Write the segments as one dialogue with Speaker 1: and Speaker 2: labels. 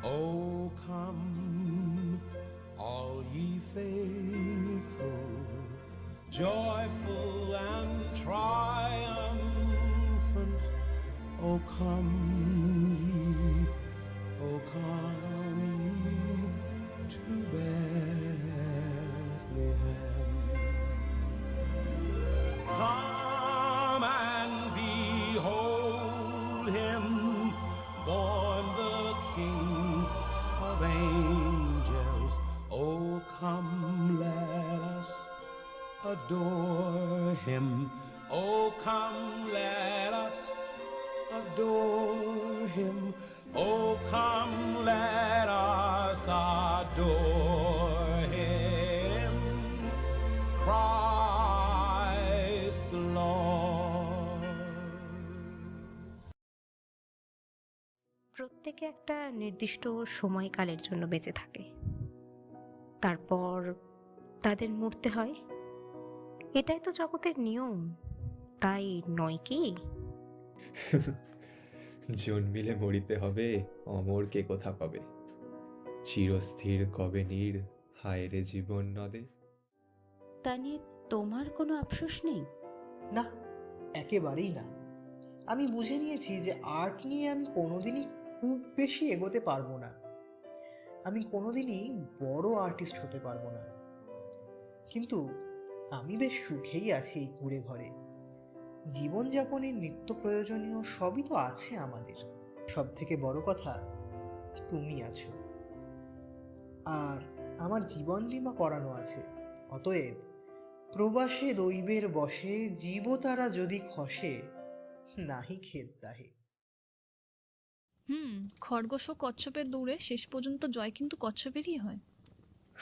Speaker 1: Oh, come, all ye faithful, joyful and triumphant. Oh, come ye, oh, come ye to Bethlehem. Come and behold him, born the King of angels. Oh, come, let us adore him. Oh, come, let us adore him. Oh, come, let us adore him. Christ the Lord.
Speaker 2: প্রত্যেকে একটা নির্দিষ্ট সময়কালের জন্য বেঁচে থাকে, তারপর তাদের মরতে হয়। এটাই তো জগতের নিয়ম, তাই নয় কি?
Speaker 3: জন্মিলে মরিতে হবে, অমর কে কোথা পাবে। চিরস্থির কবে নীর, হায় রে জীবন নদে।
Speaker 4: তা নিয়ে তোমার কোনো আফসোস নেই?
Speaker 5: না, একেবারেই না। আমি বুঝে নিয়েছি যে আর্ট নিয়ে আমি কোনোদিনই খুব বেশি এগোতে পারবো না। আমি কোনোদিনই বড় আর্টিস্ট হতে পারবো না। কিন্তু আমি বেশ সুখেই আছি এই কুঁড়ে ঘরে। জীবনযাপনের নিত্য প্রয়োজনীয় সবই তো আছে আমাদের। সব থেকে বড় কথা, তুমি আছো। আর আমার জীবন বীমা করানো আছে। অতএব প্রবাসে দৈবের বসে জীবতারা যদি খসে, নাহি খেদ দাহে।
Speaker 6: খরগোশ ও কচ্ছপের দৌড়ে শেষ পর্যন্ত জয় কিন্তু কচ্ছপেরই হয়।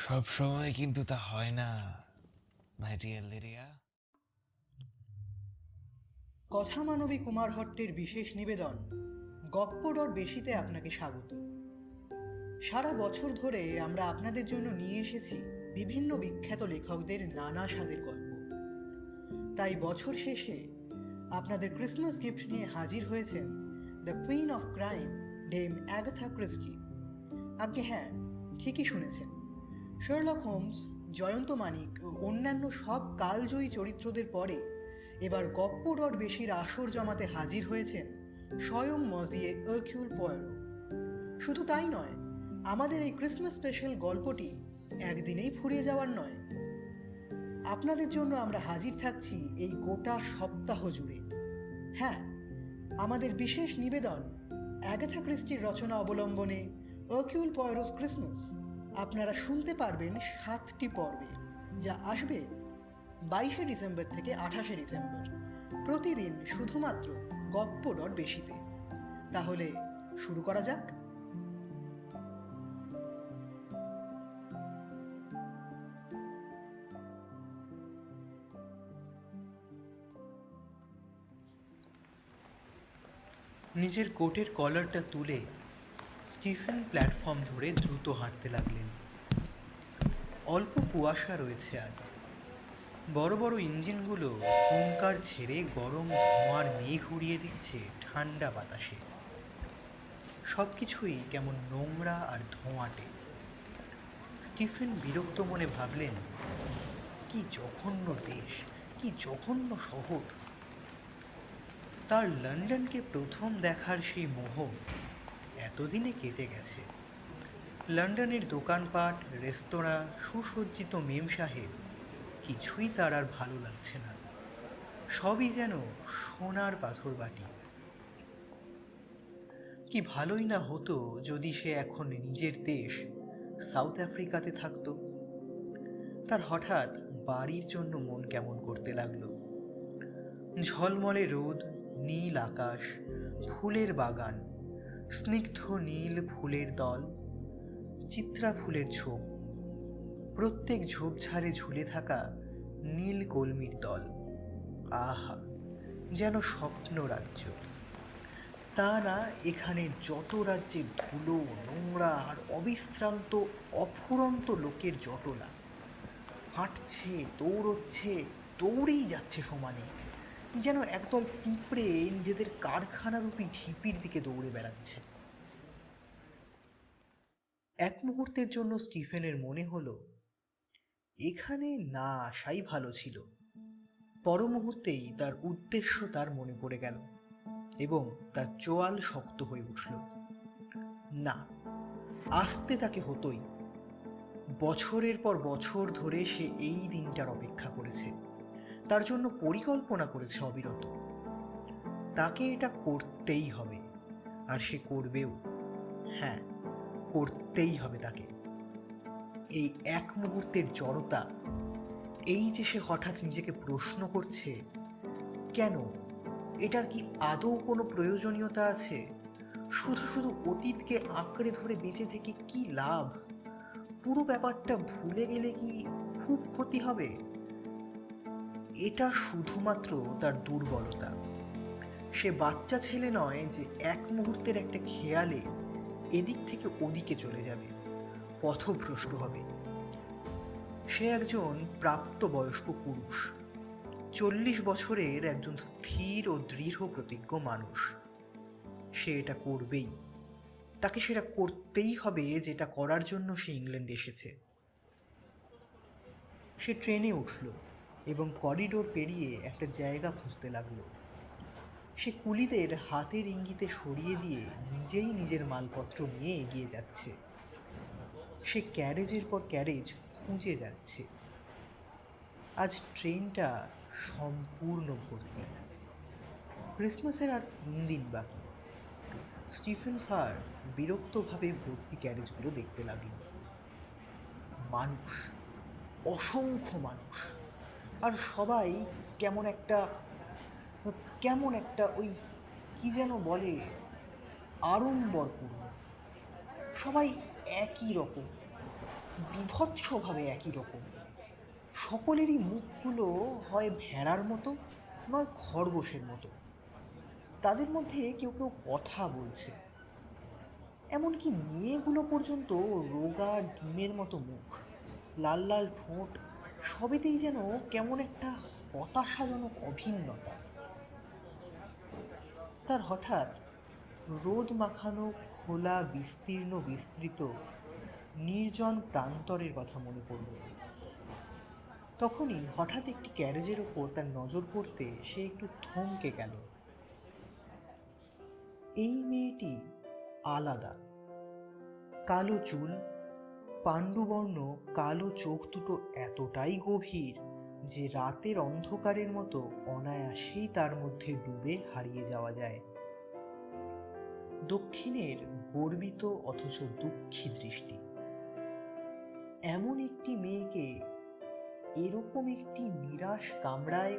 Speaker 7: সব সময় কিন্তু তা হয় না, মাই ডিয়ার লিডিয়া।
Speaker 5: কথা মানবী কুমার হট্টের বিশেষ নিবেদন গপ্পডর বেশিতে আপনাকে স্বাগত। সারা বছর ধরে আমরা আপনাদের জন্য নিয়ে এসেছি বিভিন্ন বিখ্যাত লেখকদের নানা স্বাদের গল্প। তাই বছর শেষে আপনাদের ক্রিসমাস গিফট নিয়ে হাজির হয়েছেন the queen of crime, dame Agatha Christie. আজ্ঞে হ্যাঁ, ঠিকই শুনেছেন। শার্লক হোমস, জয়ন্ত মানিক ও অন্যান্য সব কালজয়ী চরিত্রদের পরে এবার গপ্পডর বেশির আসর জমাতে হাজির হয়েছেন স্বয়ং মজিয়ে আর্কিউল পোয়ারো। শুধু তাই নয়, আমাদের এই ক্রিসমাস স্পেশাল গল্পটি একদিনেই ফুরিয়ে যাওয়ার নয়। আপনাদের জন্য আমরা হাজির থাকছি এই গোটা সপ্তাহ জুড়ে। হ্যাঁ, আমাদের বিশেষ নিবেদন অ্যাগাথা ক্রিস্টির রচনা অবলম্বনে আর্কিউল পোয়ারোস ক্রিসমাস আপনারা শুনতে পারবেন 7টি পর্বে, যা আসবে 22শে ডিসেম্বর থেকে 28শে ডিসেম্বর, প্রতিদিন শুধুমাত্র গপ্পডর বেশিতে। তাহলে শুরু করা যাক। নিজের কোটের কলারটা তুলে স্টিফেন প্ল্যাটফর্ম ধরে দ্রুত হাঁটতে লাগলেন। অল্প কুয়াশা রয়েছে আজ। বড় বড় ইঞ্জিনগুলো হুঙ্কার ছেড়ে গরম ধোঁয়ার মেঘ উড়িয়ে দিচ্ছে ঠান্ডা বাতাসে। সব কিছুই কেমন নোংরা আর ধোঁয়াটে। স্টিফেন বিরক্ত মনে ভাবলেন, কি জঘন্য দেশ, কি জঘন্য শহর। তার লন্ডনকে প্রথম দেখার সেই মোহ এতদিনে কেটে গেছে। লন্ডনের দোকানপাট, রেস্তোরাঁ, সুসজ্জিত মেম সাহেব কিছুই তার আর ভালো লাগছে না। সবই যেন সোনার পাথর বাটি। কি ভালোই না হতো যদি সে এখন নিজের দেশ সাউথ আফ্রিকাতে থাকতো। তার হঠাৎ বাড়ির জন্য মন কেমন করতে লাগলো। ঝলমলে রোদ, নীল আকাশ, ফুলের বাগান, স্নিগ্ধ নীল ফুলের দল, চিত্রা ফুলের ঝোপ, প্রত্যেক ঝোপঝাড়ে ঝুলে থাকা নীল কলমির দল। আহা, যেন স্বপ্ন রাজ্য। তা না, এখানে যত রাজ্যের ধুলো, নোংরা আর অবিশ্রান্ত অফুরন্ত লোকের জটলা। হাঁটছে, দৌড়চ্ছে, দৌড়েই যাচ্ছে সমানে, যেন একদল পিঁপড়ে নিজেদের কারখানারূপী ঢিপির দিকে দৌড়ে বেড়াচ্ছে। এক মুহূর্তের জন্য স্টিফেনের মনে হলো এখানে না আসাই ভালো ছিল। পর মুহূর্তেই তার উদ্দেশ্য তার মনে পড়ে গেল এবং তার চোয়াল শক্ত হয়ে উঠল। না, আসতে তাকে হতোই। বছরের পর বছর ধরে সে এই দিনটার অপেক্ষা করেছে, তার জন্য পরিকল্পনা করেছে অবিরত। তাকে এটা করতেই হবে, আর সে করবেও। হ্যাঁ, করতেই হবে তাকে। এই এক মুহূর্তের জড়তা, এই যে সে হঠাৎ নিজেকে প্রশ্ন করছে কেন, এটার কি আদৌ কোনো প্রয়োজনীয়তা আছে? শুধু শুধু অতীতকে আঁকড়ে ধরে বেঁচে থেকে কি লাভ? পুরো ব্যাপারটা ভুলে গেলে কি খুব ক্ষতি হবে? এটা শুধুমাত্র তার দুর্বলতা। সে বাচ্চা ছেলে নয় যে এক মুহূর্তের একটা খেয়ালে এদিক থেকে ওদিকে চলে যাবে, পথভ্রষ্ট হবে। সে একজন প্রাপ্তবয়স্ক পুরুষ, 40 বছরের একজন স্থির ও দৃঢ় প্রতিজ্ঞ মানুষ। সে এটা করবেই, তাকে সেটা করতেই হবে যেটা করার জন্য সে ইংল্যান্ডে এসেছে। সে ট্রেনে উঠল এবং করিডোর পেরিয়ে একটা জায়গা খুঁজতে লাগলো। সে কুলিদের হাতের ইঙ্গিতে সরিয়ে দিয়ে নিজেই নিজের মালপত্র নিয়ে এগিয়ে যাচ্ছে। সে ক্যারেজের পর ক্যারেজ খুঁজে যাচ্ছে। আজ ট্রেনটা সম্পূর্ণ ভর্তি। ক্রিসমাসের আর 3 দিন বাকি। স্টিফেন ফার বিরক্তভাবে ভর্তি ক্যারেজগুলো দেখতে লাগল। মানুষ, অসংখ্য মানুষ, আর সবাই কেমন একটা ওই কি যেন বলে, আড়ম্বরপূর্ণ। সবাই একই রকম, বিভৎসভাবে একই রকম। সকলেরই মুখগুলো হয় ভেড়ার মতো, নয় খরগোশের মতো। তাদের মধ্যে কেউ কেউ কথা বলছে। এমনকি মেয়েগুলো পর্যন্ত রোগা ডিমের মতো মুখ, লাল লাল ঠোঁট, সবেতেই যেন কেমন একটা হতাশাজনক অভিন্নতা। তার হঠাৎ রোদ মাখানো খোলা বিস্তীর্ণ বিস্তৃত নির্জন প্রান্তরের কথা মনে পড়ল। তখনই হঠাৎ একটি ক্যারেজের ওপর তার নজর পড়তে সে একটু থমকে গেল। এই মেয়েটি আলাদা। কালো চুল, পাণ্ডুবর্ণ কালো চোখ দুটো এতটাই গভীর যে রাতের অন্ধকারের মতো অনায়াসেই তার মধ্যে ডুবে হারিয়ে যাওয়া যায়। দক্ষিণের গর্বিত অথচ দুঃখী দৃষ্টি। এমন একটি মেয়েকে এরকম একটি নিরাশ কামরায়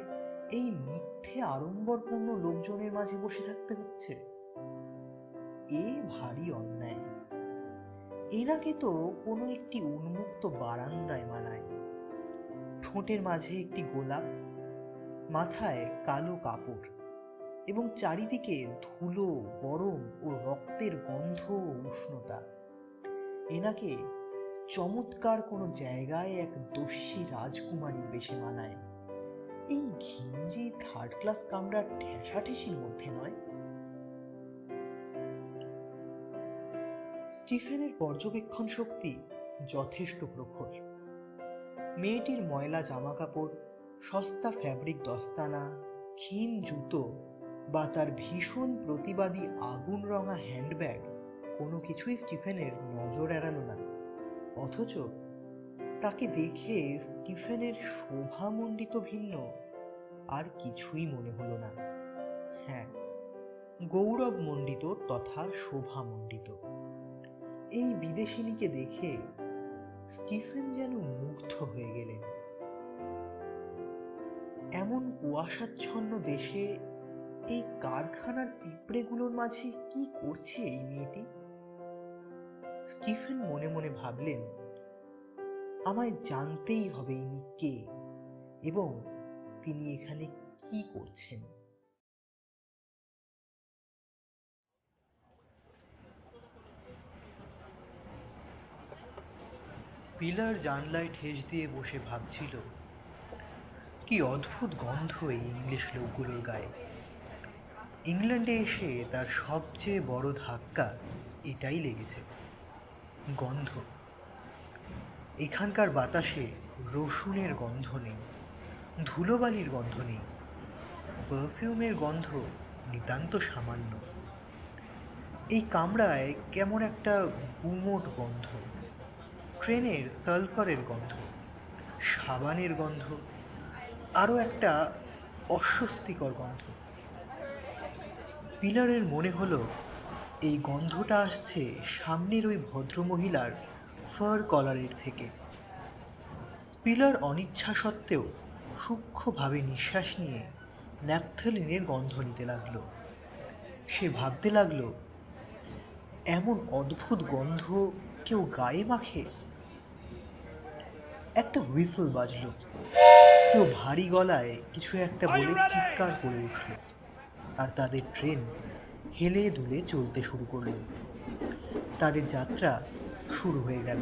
Speaker 5: এই মিথ্যে আড়ম্বরপূর্ণ লোকজনের মাঝে বসে থাকতে হচ্ছে। এ ভারী অন্যায়। এনাকে তো কোনো একটি উন্মুক্ত বারান্দায় মানায়। ঠোঁটের মাঝে একটি গোলাপ, মাথায় কালো কাপড়, এবং চারিদিকে ধুলো, গরম ও রক্তের গন্ধ ও উষ্ণতা। এনাকে চমৎকার কোনো জায়গায় এক দস্যি রাজকুমারীর বেশে মানায়। এই ঘিঞ্জি 3rd ক্লাস কামরার ঠেসাঠেসির মধ্যে নয়। স্টিফেনের পর্যবেক্ষণ শক্তি যথেষ্ট প্রখর। মেয়েটির ময়লা জামাকাপড়, সস্তা ফ্যাব্রিক দস্তানা, ক্ষীণ জুতো বা তার ভীষণ প্রতিবাদী আগুন রঙা হ্যান্ডব্যাগ কোনো কিছুই স্টিফেনের নজর এড়ালো না। অথচ তাকে দেখে স্টিফেনের শোভামণ্ডিত ভিন্ন আর কিছুই মনে হলো না। হ্যাঁ, গৌরবমণ্ডিত তথা শোভামণ্ডিত। এই বিদেশিনীকে দেখে স্টিফেন যেন মুগ্ধ হয়ে গেলেন। এমন কুয়াশাচ্ছন্ন দেশে এই কারখানার পিঁপড়েগুলোর মাঝে কি করছে এই মেয়েটি? স্টিফেন মনে মনে ভাবলেন, আমায় জানতেই হবে ইনি কে এবং তিনি এখানে কি করছেন। পিলার জানলায় ঠেস দিয়ে বসে ভাবছিল, কি অদ্ভুত গন্ধ এই ইংলিশ লোকগুলোর গায়ে। ইংল্যান্ডে এসে তার সবচেয়ে বড় ধাক্কা এটাই লেগেছে। গন্ধ। এখানকার বাতাসে রসুনের গন্ধ নেই, ধুলোবালির গন্ধ নেই, পারফিউমের গন্ধ নিতান্ত সামান্য। এই কামরায় কেমন একটা গুমোট গন্ধ, ট্রেনের সালফারের গন্ধ, সাবানের গন্ধ, আরও একটা অস্বস্তিকর গন্ধ। পিলারের মনে হলো এই গন্ধটা আসছে সামনের ওই ভদ্রমহিলার ফার কলারের থেকে। পিলার অনিচ্ছা সত্ত্বেও সূক্ষ্মভাবে নিঃশ্বাস নিয়ে ন্যাপথলিনের গন্ধ নিতে লাগলো। সে ভাবতে লাগলো, এমন অদ্ভুত গন্ধ কেউ গায়ে মাখে? একটা হুইসল বাজলো। কেউ ভারী গলায় কিছু একটা বলে চিৎকার করে উঠল, আর তাদের ট্রেন হেলে দুলে চলতে শুরু করলো। তাদের যাত্রা শুরু হয়ে গেল।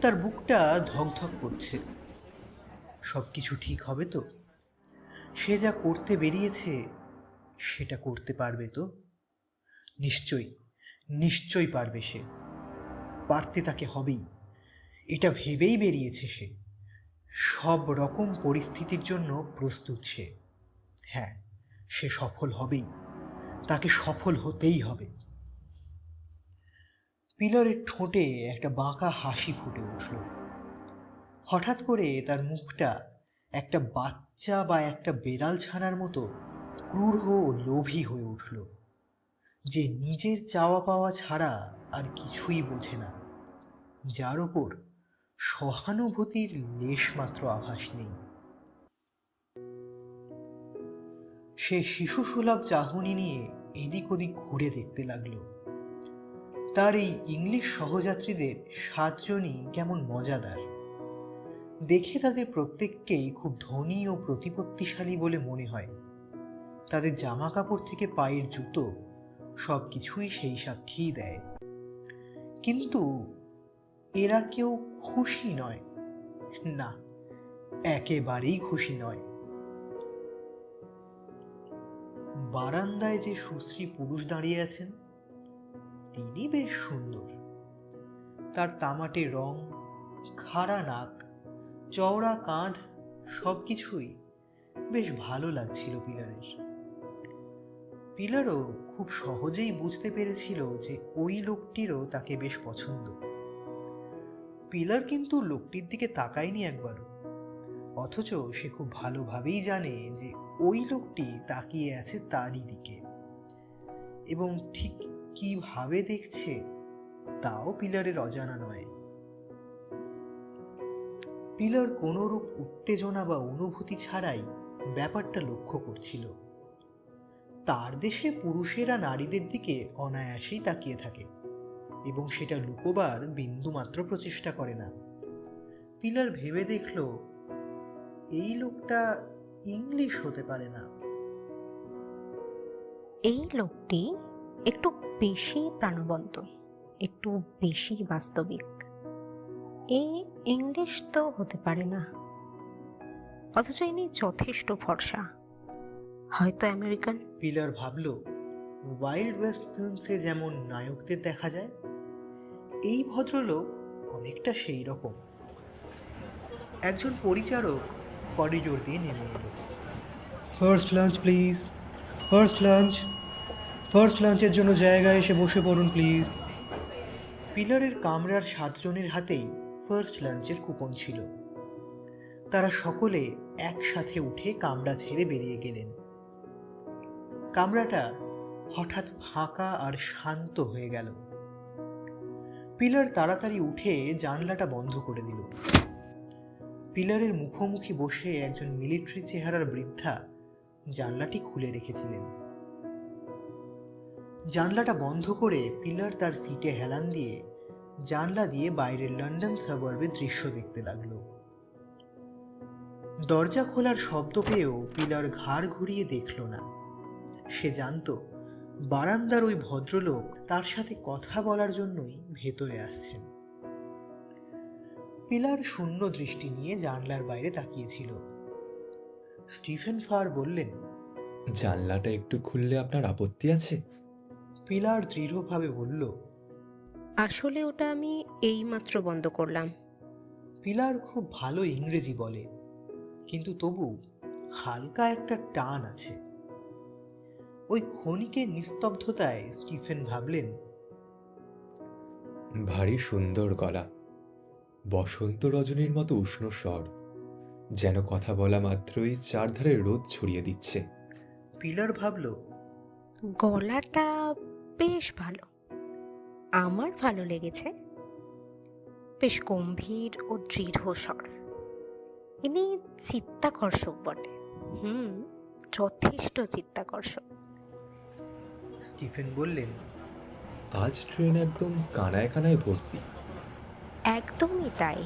Speaker 5: তার বুকটা ধকধক করছে। সব কিছু ঠিক হবে তো? সে যা করতে বেরিয়েছে সেটা করতে পারবে তো? নিশ্চয়ই, নিশ্চয়ই পারবে সে। পারতে তাকে হবেই, এটা ভেবেই বেরিয়েছে সে। সব রকম পরিস্থিতির জন্য প্রস্তুত সে। হ্যাঁ, সে সফল হবেই, তাকে সফল হতেই হবে। পিলারের ঠোঁটে একটা বাঁকা হাসি ফুটে উঠল। হঠাৎ করে তার মুখটা একটা বাচ্চা বা একটা বেড়াল ছানার মতো ক্রূর ও লোভী হয়ে উঠল, যে নিজের চাওয়া পাওয়া ছাড়া আর কিছুই বোঝে না, যার ওপর সহানুভূতির লেশমাত্র আভাস নেই। সে শিশুসুলভ চাহনি নিয়ে এদিক ওদিক ঘুরে দেখতে লাগলো। তার এই ইংলিশ সহযাত্রীদের 7 জনই কেমন মজাদার। দেখে তাদের প্রত্যেককেই খুব ধনী ও প্রতিপত্তিশালী বলে মনে হয়। তাদের জামা কাপড় থেকে পায়ের জুতো সব কিছুই সেই সাক্ষীই দেয়। কিন্তু এরা কেউ খুশি নয়, না, একেবারেই খুশি নয়। বারান্দায় যে সুশ্রী পুরুষ দাঁড়িয়ে আছেন, তিনি বেশ সুন্দর। তার তামাটে রং, খাড়া নাক, চওড়া কাঁধ সব কিছুই বেশ ভালো লাগছিল পিলারের। পিলারও খুব সহজেই বুঝতে পেরেছিল যে ওই লোকটিরও তাকে বেশ পছন্দ। পিলার কিন্তু লোকটির দিকে তাকায়নি একবারও, অথচ সে খুব ভালোভাবেই জানে যে ওই লোকটি তাকিয়ে আছে তারই দিকে, এবং ঠিক কিভাবে দেখছে তাও পিলারের অজানা নয়। পিলার কোনোরূপ উত্তেজনা বা অনুভূতি ছাড়াই ব্যাপারটা লক্ষ্য করছিল। তার দেশে পুরুষেরা নারীদের দিকে অনায়াসেই তাকিয়ে থাকে এবং সেটা লুকোবার বিন্দুমাত্র প্রচেষ্টা করে না। পিলার ভেবে দেখল, এই লোকটা ইংলিশ হতে পারে না।
Speaker 2: এই লোকটি একটু বেশি প্রাণবন্ত, একটু বেশি বাস্তবিক। এই ইংলিশ তো হতে পারে না, অথচ ইনি যথেষ্ট ফর্সা, হয়তো আমেরিকান।
Speaker 5: পিলার ভাবল, ওয়াইল্ড ওয়েস্ট ফিল্মসে যেমন নায়কদের দেখা যায়, এই ভদ্রলোক অনেকটা সেই রকম। একজন পরিচারক করিডোর দিয়ে নেমে এলো। First lunch please, first lunch, first লাঞ্চের জন্য জায়গায় এসে বসে পড়ুন প্লিজ। পিলারের কামরার 7 জনের হাতেই ফার্স্ট লাঞ্চের কুপন ছিল। তারা সকলে একসাথে উঠে কামরা ছেড়ে বেরিয়ে গেলেন। কামরাটা হঠাৎ ফাঁকা আর শান্ত হয়ে গেল। পিলার তাড়াতাড়ি উঠে জানলাটা বন্ধ করে দিল। পিলারের মুখোমুখি বসে একজন মিলিটারি চেহারার বৃদ্ধা জানলাটি খুলে রেখেছিলেন। জানলাটা বন্ধ করে পিলার তার সিটে হেলান দিয়ে জানলা দিয়ে বাইরের লন্ডন সাবার্বের দৃশ্য দেখতে লাগলো। দরজা খোলার শব্দ পেয়েও পিলার ঘাড় ঘুরিয়ে দেখল না। সে জানত বারান্দার ওই ভদ্রলোক তার সাথে কথা বলার জন্যই ভেতরে আসছেন। পিলার শূন্য দৃষ্টি নিয়ে জানলার বাইরে তাকিয়েছিল। স্টিফেন ফার বললেন,
Speaker 3: জানলাটা একটু খুললে আপনার আপত্তি আছে?
Speaker 5: পিলার দৃঢ়ভাবে বলল,
Speaker 2: আসলে ওটা আমি এইমাত্র বন্ধ করলাম।
Speaker 5: পিলার খুব ভালো ইংরেজি বলে, কিন্তু তবু হালকা একটা টান আছে। ওই ক্ষণিকের নিস্তব্ধতায় স্টিফেন ভাবলেন,
Speaker 3: ভারী সুন্দর গলা, বসন্ত রজনীর মতো উষ্ণ স্বর, যেন কথা বলা মাত্রই চারধারে রোদ ছড়িয়ে দিচ্ছে।
Speaker 5: পিলার ভাবল,
Speaker 2: গলাটা বেশ ভালো, আমার ভালো লেগেছে। বেশ গম্ভীর ও দৃঢ় স্বর। ইনি চিত্তাকর্ষক বটে। যথেষ্ট চিত্তাকর্ষক।
Speaker 5: স্টিফেন বললেন,
Speaker 3: আজ ট্রেন একদম কানায় কানায় ভর্তি।
Speaker 2: একদমই তাই।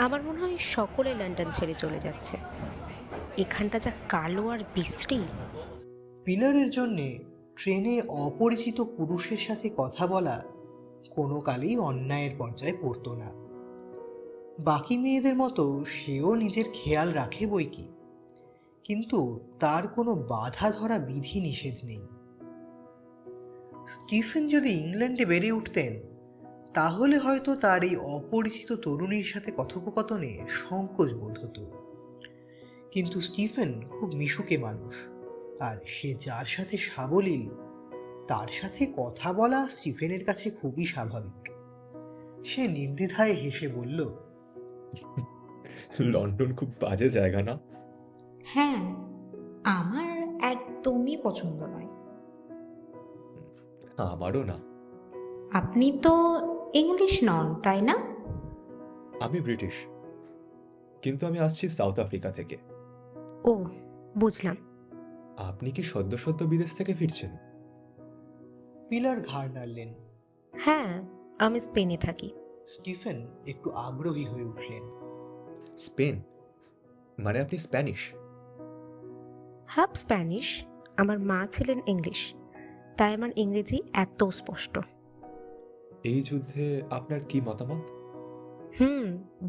Speaker 2: আমার মনে হয় সকলে লন্ডন ছেড়ে চলে যাচ্ছে। এখানটা যা কালো আর বিশ্রী।
Speaker 5: পিলারের জন্যে ট্রেনে অপরিচিত পুরুষের সাথে কথা বলা কোনো কালেই অন্যায়ের পর্যায়ে পড়তো না। বাকি মেয়েদের মতো সেও নিজের খেয়াল রাখে বই কি, কিন্তু তার কোনো বাধা ধরা বিধি নিষেধ নেই। স্টিফেন যদি ইংল্যান্ডে বেড়ে উঠতেন, তাহলে হয়তো তার এই অপরিচিত তরুণীর সাথে কথোপকথনে সংকোচ বোধ হতো। কিন্তু স্টিফেন খুব মিশুকে মানুষ, আর সে যার সাথে সাবলীল তার সাথে কথা বলা স্টিফেনের কাছে খুবই স্বাভাবিক। সে নির্দ্বিধায় হেসে বলল,
Speaker 3: লন্ডন খুব বাজে জায়গা না?
Speaker 8: হ্যাঁ, আমার একদমই পছন্দ নয়।
Speaker 3: আমারও না।
Speaker 8: আপনি তো ইংলিশ নন, তাই না?
Speaker 3: আমি ব্রিটিশ, কিন্তু আমি আসছি সাউথ আফ্রিকা থেকে।
Speaker 2: ও, বুঝলাম।
Speaker 3: আপনি কি সদ্য সদ্য বিদেশ থেকে ফিরছেন?
Speaker 5: পিলার ঘাড় নাড়লেন।
Speaker 2: হ্যাঁ, আমি স্পেনে থাকি।
Speaker 5: স্টিফেন একটু আগ্রহী হয়ে উঠলেন।
Speaker 3: স্পেন? মানে আপনি স্প্যানিশ?
Speaker 2: Half Spanish. আমার মা ছিলেন ইংলিশ, তাই আমার ইংরেজি এত স্পষ্ট।
Speaker 3: এই যুদ্ধে আপনার কি মতামত?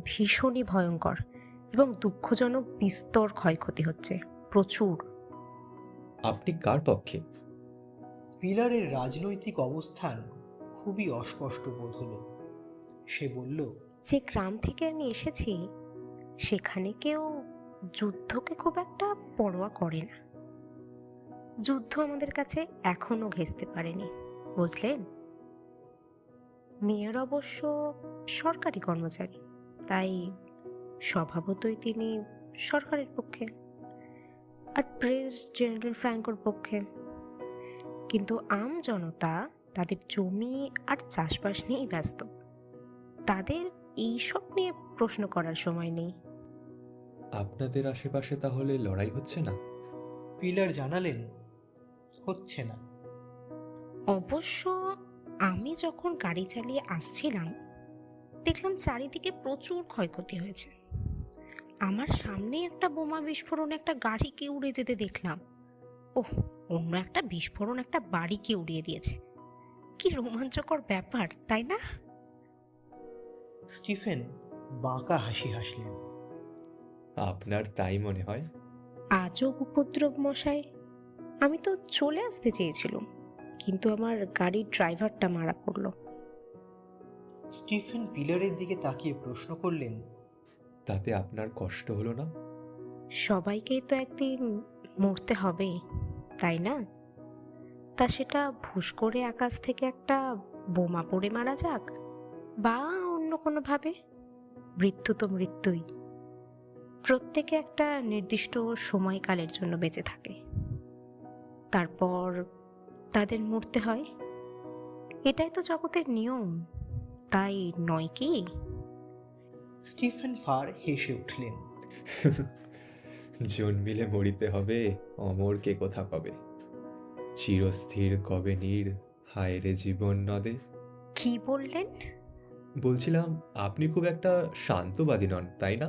Speaker 2: ভীষণই ভয়ঙ্কর এবং দুঃখজনক। বিস্তর ক্ষয়ক্ষতি হচ্ছে, প্রচুর।
Speaker 3: আপনি কার পক্ষে?
Speaker 5: পিলারের রাজনৈতিক অবস্থান খুবই অস্পষ্ট বোধ হলো। সে বলল,
Speaker 2: যে গ্রাম থেকে আমি এসেছি সেখানে কেউ যুদ্ধকে খুব একটা পরোয়া করে না। যুদ্ধ আমাদের কাছে এখনো ঘেঁষতে পারেনি, বুঝলেন? মেয়র অবশ্য সরকারি কর্মচারী, তাই স্বভাবতই তিনি সরকারের পক্ষে, আর প্রেস জেনারেল ফ্র্যাঙ্কোর পক্ষে। কিন্তু আম জনতা তাদের জমি আর চাষবাস নিয়েই ব্যস্ত। তাদের এইসব নিয়ে প্রশ্ন করার সময় নেই।
Speaker 3: আপনাদের আশেপাশে তাহলে লড়াই হচ্ছে না?
Speaker 5: পিলার জানালেন, হচ্ছে না।
Speaker 2: অবশ্য আমি যখন গাড়ি চালিয়ে আসছিলাম দেখলাম চারিদিকে প্রচুর ক্ষয়ক্ষতি হয়েছে। আমার সামনে একটা বোমা বিস্ফোরণ একটা গাড়িকে উড়ে যেতে দেখলাম। ওহ, অন্য একটা বিস্ফোরণ একটা বাড়িকে উড়িয়ে দিয়েছে। কি রোমাঞ্চকর ব্যাপার, তাই না?
Speaker 5: স্টিফেন বাঁকা হাসি হাসলেন।
Speaker 3: আপনার তাই মনে হয়?
Speaker 2: আজব উপদ্রব মশাই। আমি তো চলে আসতে চেয়েছিলাম, কিন্তু আমার গাড়ির ড্রাইভারটা মারা পড়ল।
Speaker 5: স্টিফেন পিলারের দিকে তাকিয়ে প্রশ্ন করলেন,
Speaker 3: তাতে আপনার কষ্ট হলো না?
Speaker 2: সবাইকেই তো একদিন মরতে হবে, তাই না? তা সেটা ভুস করে আকাশ থেকে একটা বোমা পড়ে মারা যাক বা অন্য কোনোভাবে, মৃত্যু তো মৃত্যুই। প্রত্যেকে একটা নির্দিষ্ট সময়কালের জন্য বেঁচে থাকে, তারপর তাদের মরতে হয়। এটাই তো জগতের নিয়ম, তাই নয় কি?
Speaker 5: স্টিফেন ফার হেসে উঠলেন।
Speaker 3: জন্মিলে মরিতে হবে, অমর কে কোথা পাবে। চিরস্থির কবে নীর, হায় রে জীবন নদে।
Speaker 2: কি বললেন?
Speaker 3: বলছিলাম আপনি খুব একটা শান্তবাদী নন, তাই না?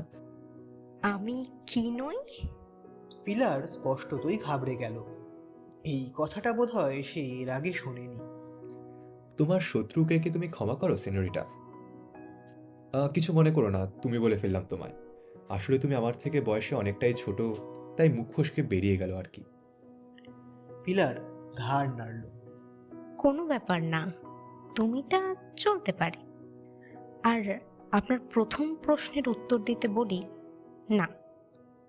Speaker 2: আমি কি নই?
Speaker 5: পিলার স্পষ্টতই ঘাবড়ে গেল। এই কথাটা বোধহয় সে এর আগে শোনেনি।
Speaker 3: তোমার শত্রুকে কি তুমি ক্ষমা করো, সিনিয়রিটা? কিছু মনে করো না, তুমি বলে ফেললাম তোমায়। আসলে তুমি আমার থেকে বয়সে অনেকটাই ছোট, তাই মুখ ফসকে বেরিয়ে গেল আর কি।
Speaker 5: পিলার ঘাড় নাড়ল।
Speaker 2: কোনো ব্যাপার না, তুমিটা চলতে পারে। আর আপনার প্রথম প্রশ্নের উত্তর দিতে বলি, না,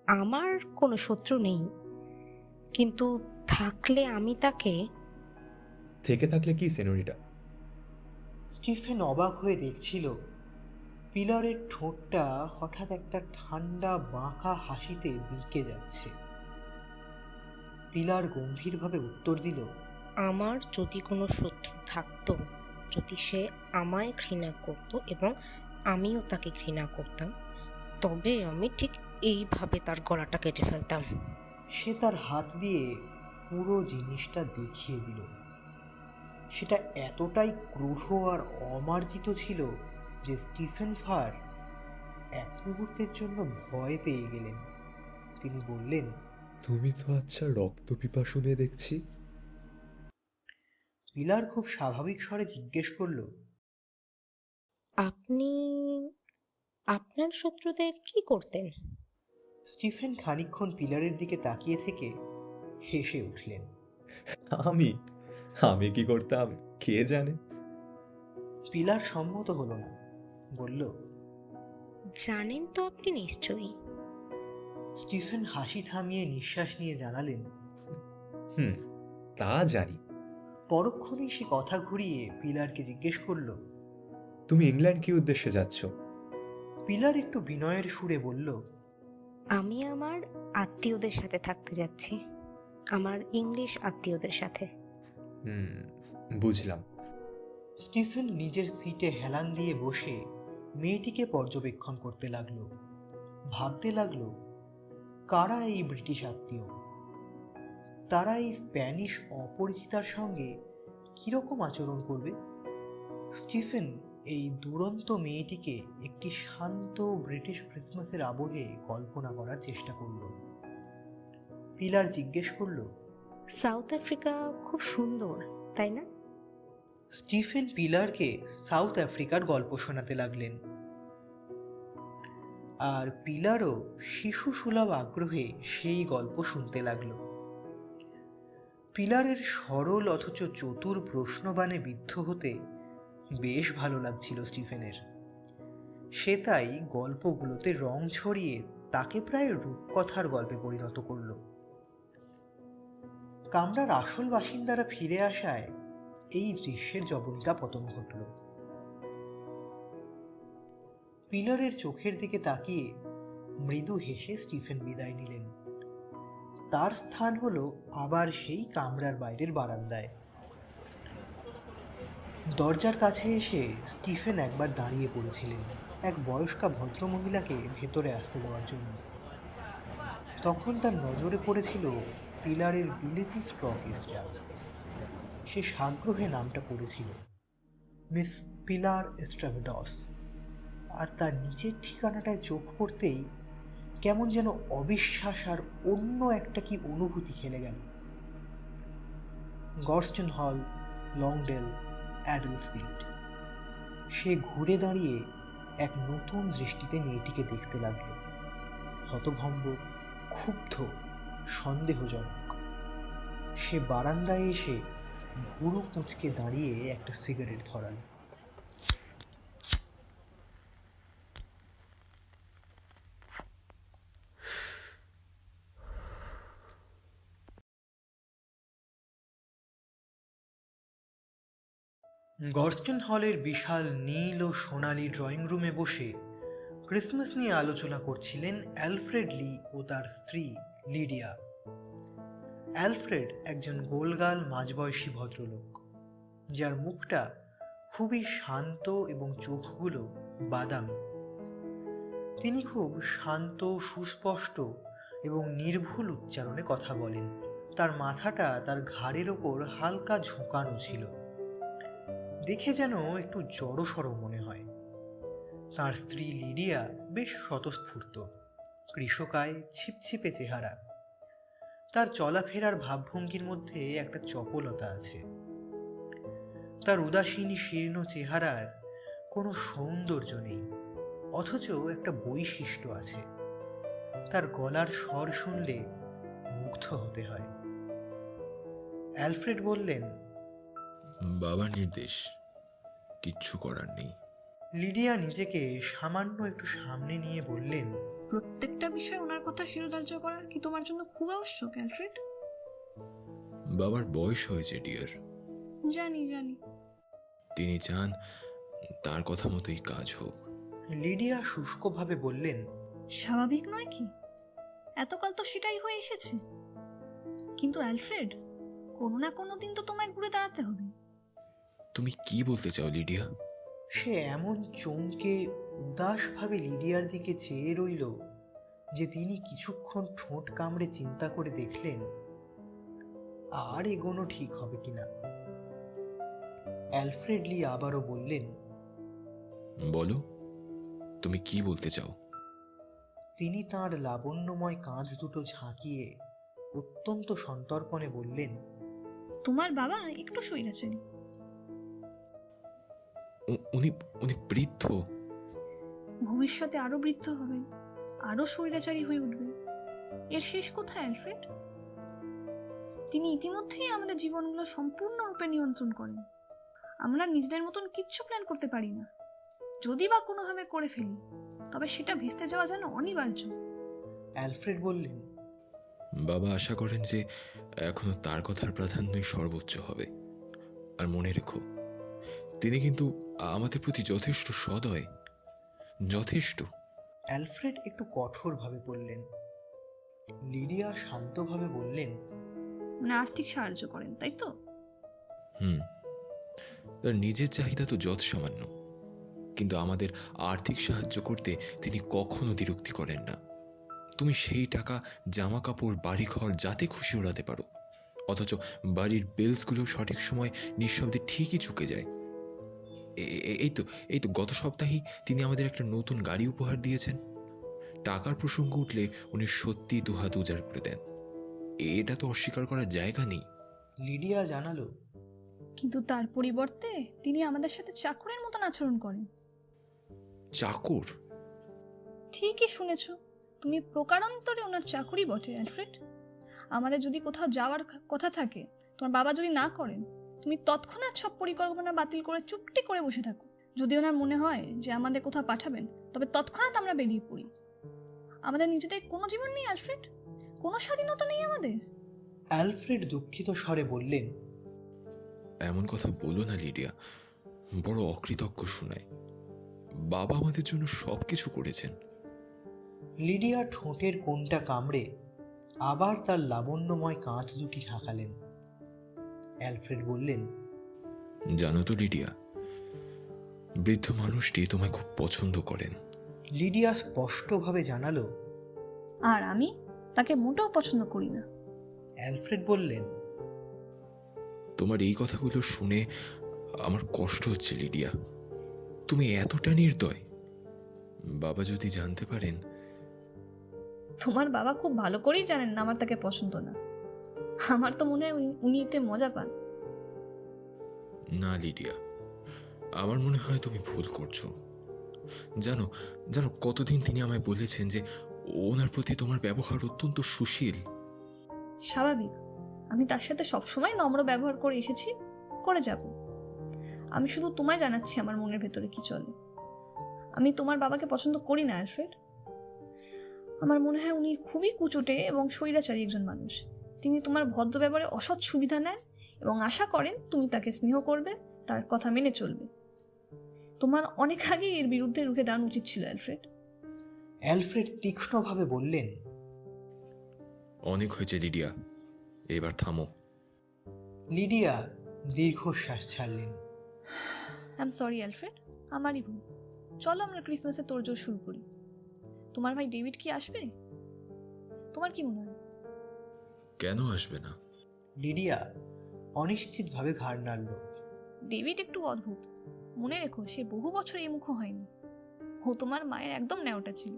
Speaker 2: আমার কোনো শত্রু নেই, কিন্তু থাকলে আমি তাকে
Speaker 3: থেকে থাকলে কি সেনোরিটা?
Speaker 5: স্টিফেন অবাক হয়ে দেখছিল পিলারের ঠোঁটটা হঠাৎ একটা ঠান্ডা বাঁকা হাসিতে বেঁকে যাচ্ছে। পিলার গম্ভীরভাবে উত্তর দিল,
Speaker 2: আমার যদি কোনো শত্রু থাকতো, যদি সে আমায় ঘৃণা করত এবং আমিও তাকে ঘৃণা করতাম, তবে আমি ঠিক এইভাবে তার গলাটা কেটে ফেলতাম।
Speaker 5: সে তার হাত দিয়ে পুরো জিনিসটা দেখিয়ে দিল। সেটা এতটাই ক্রূর আর অমার্জিত ছিল যে স্টিফেন ফার এক মুহূর্তের জন্য ভয় পেয়ে গেলেন। তিনি বললেন,
Speaker 3: তুমি তো আচ্ছা রক্তপিপাসু মেয়ে দেখছি।
Speaker 5: পিলার খুব স্বাভাবিক স্বরে জিজ্ঞেস করল,
Speaker 2: আপনি আপনার শত্রুদের কি করতেন?
Speaker 5: স্টিফেন খানিকক্ষণ পিলারের দিকে তাকিয়ে থেকে হেসে উঠলেন।
Speaker 3: আমি আমি কি করতাম কে জানে।
Speaker 5: পিলার সম্মত হলো না, বলল,
Speaker 2: জানেন তো আপনি নিশ্চয়ই।
Speaker 5: স্টিফেন হাসি থামিয়ে নিঃশ্বাস নিয়ে জানালেন,
Speaker 3: হুম, তা জানি।
Speaker 5: পরক্ষণেই সে কথা ঘুরিয়ে পিলারকে জিজ্ঞেস করল।
Speaker 3: তুমি ইংল্যান্ড কি উদ্দেশ্যে যাচ্ছ?
Speaker 5: পিলার একটু বিনয়ের সুরে বলল,
Speaker 2: আমি আমার আত্মীয়দের সাথে থাকতে যাচ্ছি, আমার ইংলিশ আত্মীয়দের সাথে।
Speaker 3: হুম, বুঝলাম।
Speaker 5: স্টিফেন নিজের সিটে হেলান দিয়ে বসে মেয়েটিকে পর্যবেক্ষণ করতে লাগলো। ভাবতে লাগলো, কারা এই ব্রিটিশ আত্মীয়? তারা এই স্প্যানিশ অপরিচিতার সঙ্গে কিরকম আচরণ করবে? স্টিফেন এই দুরন্ত মেয়েটিকে একটি শান্ত ব্রিটিশ ক্রিসমাসের আবহে কল্পনা করার চেষ্টা করল। পিলার জিজ্ঞেস করল,
Speaker 2: সাউথ আফ্রিকা খুব সুন্দর, তাই না?
Speaker 5: স্টিফেন পিলারকে সাউথ আফ্রিকার গল্প শোনাতে লাগলেন। আর পিলারও শিশু সুলভ আগ্রহে সেই গল্প শুনতে লাগলো। পিলারের সরল অথচ চতুর প্রশ্নবাণে বিদ্ধ হতে বেশ ভালো লাগছিল স্টিফেনের। সে তাই গল্পগুলোতে রং ছড়িয়ে তাকে প্রায় রূপকথার গল্পে পরিণত করল। কামরার আসল বাসিন্দারা ফিরে আসায় এই দৃশ্যের জবনিকা পতন ঘটল। পিলারের চোখের দিকে তাকিয়ে মৃদু হেসে স্টিফেন বিদায় নিলেন। তার স্থান হলো আবার সেই কামরার বাইরের বারান্দায়। দরজার কাছে এসে স্টিফেন একবার দাঁড়িয়ে পড়েছিলেন এক বয়স্কা ভদ্রমহিলাকে ভেতরে আসতে দেওয়ার জন্য। তখন তার নজরে পড়েছিল পিলারের বিলেতি স্ট্রকেসটা। সে সাগ্রহে নামটা পড়েছিল, মিস পিলার এস্ট্রাভেডস। আর তার নিচের ঠিকানাটায় চোখ পড়তেই কেমন যেন অবিশ্বাস আর অন্য একটা কি অনুভূতি খেলে গেল। গর্স্টন হল, লংডেল, অ্যাডেলসফিল্ড। সে ঘুরে দাঁড়িয়ে এক নতুন দৃষ্টিতে মেয়েটিকে দেখতে লাগলো। হতভম্ব, ক্ষুব্ধ, সন্দেহজনক। সে বারান্দায় এসে ভুরু কুঁচকে দাঁড়িয়ে একটা সিগারেট ধরাল। গর্স্টন হলের বিশাল নীল ও সোনালি ড্রয়িং রুমে বসে ক্রিসমাস নিয়ে আলোচনা করছিলেন অ্যালফ্রেড লি ও তার স্ত্রী লিডিয়া। অ্যালফ্রেড একজন গোলগাল মাঝবয়সী ভদ্রলোক, যার মুখটা খুবই শান্ত এবং চোখগুলো বাদামি। তিনি খুব শান্ত, সুস্পষ্ট এবং নির্ভুল উচ্চারণে কথা বলেন। তার মাথাটা তার ঘাড়ের ওপর হালকা ঝোঁকানো ছিল, দেখে যেন একটু জড়সড় মনে হয়। তার স্ত্রী লিডিয়া বেশ স্বতঃস্ফূর্ত, কৃশকায়, ছিপছিপে চেহারা। তার চলাফেরার ভাবভঙ্গির মধ্যে একটা চপলতা আছে। তার উদাসীন শীর্ণ চেহারার কোনো সৌন্দর্য নেই, অথচ একটা বৈশিষ্ট্য আছে। তার গলার স্বর শুনলে মুগ্ধ হতে হয়। অ্যালফ্রেড বললেন,
Speaker 9: বাবার নির্দেশ, কিচ্ছু করার নেই।
Speaker 5: লিডিয়া নিজেকে সামান্য একটু সামনে নিয়ে বললেন,
Speaker 6: প্রত্যেকটা বিষয়ে ওনার কথা শিরোধার্য করা কি তোমার জন্য খুব আবশ্যক অ্যালফ্রেড?
Speaker 9: বাবার বয়স হয়েছে ডিয়ার।
Speaker 6: জানি জানি।
Speaker 9: তিনি চান তার কথা মতোই কাজ হোক।
Speaker 5: লিডিয়া শুষ্কভাবে বললেন,
Speaker 6: স্বাভাবিক নয় কি? এতকাল তো সেটাই হয়ে এসেছে। কিন্তু অ্যালফ্রেড, কোনো না কোনো দিন তো তোমায় ঘুরে দাঁড়াতে হবে।
Speaker 9: তুমি কি বলতে চাও লিডিয়া?
Speaker 5: সে এমন চমকে উদাসভাবে লিডিয়ার দিকে চেয়ে রইল যে তিনি কিছুক্ষণ ঠোঁট কামড়ে চিন্তা করে দেখলেন আর এগোনো ঠিক হবে কিনা। অ্যালফ্রেড লি আবারও বললেন,
Speaker 9: বলো, তুমি কি বলতে চাও?
Speaker 5: তিনি তাঁর লাবণ্যময় কাঁধ দুটো ঝাঁকিয়ে অত্যন্ত সন্তর্পণে বললেন,
Speaker 6: তোমার বাবা একটু স্বৈরাচারী।
Speaker 9: উনি উনি বৃদ্ধ।
Speaker 6: ভবিষ্যতে আরো বৃদ্ধ হবেন, আরো স্বৈরাচারী হয়ে উঠবেন। এর শেষ কোথায় অ্যালফ্রেড? তিনি ইতিমধ্যেই আমাদের জীবনগুলো সম্পূর্ণরূপে নিয়ন্ত্রণ করেন। আমরা নিজেদের মতন কিচ্ছু প্ল্যান করতে পারি না। যদি বা কোনোভাবে করে ফেলি, তবে সেটা ভেস্তে যাওয়া যেন অনিবার্য।
Speaker 5: অ্যালফ্রেড বললেন,
Speaker 9: বাবা আশা করেন যে এখনো তার কথার প্রাধান্যই সর্বোচ্চ হবে। আর মনে রেখো, তিনি কিন্তু আমাদের প্রতি যথেষ্ট সদয়, যথেষ্ট।
Speaker 5: অ্যালফ্রেড একটু কঠোরভাবে বললেন। লিডিয়া শান্তভাবে বললেন,
Speaker 6: মানে আর্থিক সাহায্য করেন, তাই তো?
Speaker 9: তার নিজের চাহিদা তো যৎ সামান্য, কিন্তু আমাদের আর্থিক সাহায্য করতে তিনি কখনো দ্বিরুক্তি করেন না। তুমি সেই টাকা জামা কাপড় বাড়িঘর যাতে খুশি ওড়াতে পারো, অথচ বাড়ির বিলসগুলো সঠিক সময় নিঃশব্দে ঠিকই চুকে যায়। এই তো গত সপ্তাহেই তিনি আমাদের একটা নতুন গাড়ি উপহার দিয়েছেন। টাকার প্রসঙ্গ উঠলে উনি সত্যি দুহাত উজাড় করে দেন। এটা তো অস্বীকার করার জায়গা নেই।
Speaker 5: লিডিয়া জানালো,
Speaker 6: কিন্তু তার পরিবর্তে তিনি আমাদের সাথে চাকরের মতন আচরণ করেন।
Speaker 9: চাকর?
Speaker 6: ঠিকই শুনেছ, তুমি প্রকারান্তরে ওনার চাকরই বটে অ্যালফ্রেড। আমাদের যদি কোথাও যাওয়ার কথা থাকে, তোমার বাবা যদি না করেন, তুমি তৎক্ষণাৎ সব পরিকল্পনা বাতিল করে চুপটি করে বসে থাকো। যদি ওনার মনে হয় যে আমাদের কোথাও পাঠাবেন, তবে তৎক্ষণাৎ আমরা বেরিয়ে পড়ি। আমাদের নিজেদের কোনো জীবন নেই অ্যালফ্রেড, কোনো স্বাধীনতা নেই আমাদের।
Speaker 5: অ্যালফ্রেড দুঃখিত স্বরে বললেন,
Speaker 9: এমন কথা বলো না লিডিয়া, বড় অকৃতজ্ঞ শোনায়। বাবা আমাদের জন্য সবকিছু করেছেন।
Speaker 5: লিডিয়া ঠোঁটের কোণটা কামড়ে আবার তার লাবণ্যময় কাঁধ দুটি ঝাঁকালেন। অ্যালফ্রেড বললেন,
Speaker 9: জানো তো লিডিয়া, বৃদ্ধ মানুষটি তোমায় খুব পছন্দ করেন।
Speaker 5: লিডিয়া স্পষ্টভাবে জানালো,
Speaker 6: আর আমি তাকে মোটেও পছন্দ করি না।
Speaker 5: অ্যালফ্রেড বললেন,
Speaker 9: তোমার এই কথাগুলো শুনে আমার কষ্ট হচ্ছে লিডিয়া। তুমি এতটা নির্দয়। বাবা যদি জানতে পারেন।
Speaker 6: তোমার বাবা খুব ভালো করেই জানেন না আমার তাকে পছন্দ না। আমার তো মনে হয় উনি এতে মজা পান।
Speaker 9: না লিডিয়া, আমার মনে হয় তুমি ভুল করছো। জানো জানো কতদিন তিনি আমায় বলেছেন যে ওনার প্রতি তোমার ব্যবহার অত্যন্ত সুশীল।
Speaker 6: স্বাভাবিক, আমি তার সাথে সবসময় নম্র ব্যবহার করে এসেছি, করে যাব। আমি শুধু তোমায় জানাচ্ছি আমার মনের ভেতরে কি চলে। আমি তোমার বাবাকে পছন্দ করি না অ্যালফ্রেড। আমার মনে হয় উনি খুবই কুচোটে এবং স্বৈরাচারী একজন মানুষ। তিনি তোমার ভদ্র ব্যবহারে অসৎ সুবিধা নেন এবং আশা করেন তুমি তাকে স্নেহ করবে, তার কথা মেনে চলবে। তোমার অনেক আগেই এর বিরুদ্ধে রুখে দাঁড়ানো উচিত ছিল অ্যালফ্রেড।
Speaker 5: অ্যালফ্রেড তীক্ষ্ণভাবে বললেন,
Speaker 9: অনেক হয়েছে লিডিয়া, এবার থামো।
Speaker 5: লিডিয়া দীর্ঘশ্বাস ছাড়লেন।
Speaker 6: আই এম সরি অ্যালফ্রেড, আমারই ভুল। চলো আমরা ক্রিসমাসের তোড়জোড় শুরু করি। তোমার ভাই ডেভিড কি আসবে? তোমার কি মনে হয়?
Speaker 9: কেন আসবে না?
Speaker 5: লিডিয়া অনিশ্চিতভাবে ঘাড় নাড়ল।
Speaker 6: ডেভিড একটু অদ্ভুত। মনে রেখো, সে বহু বছর এই মুখ হয়নি। ও তোমার মায়ের একদম ন্যাওটা ছিল।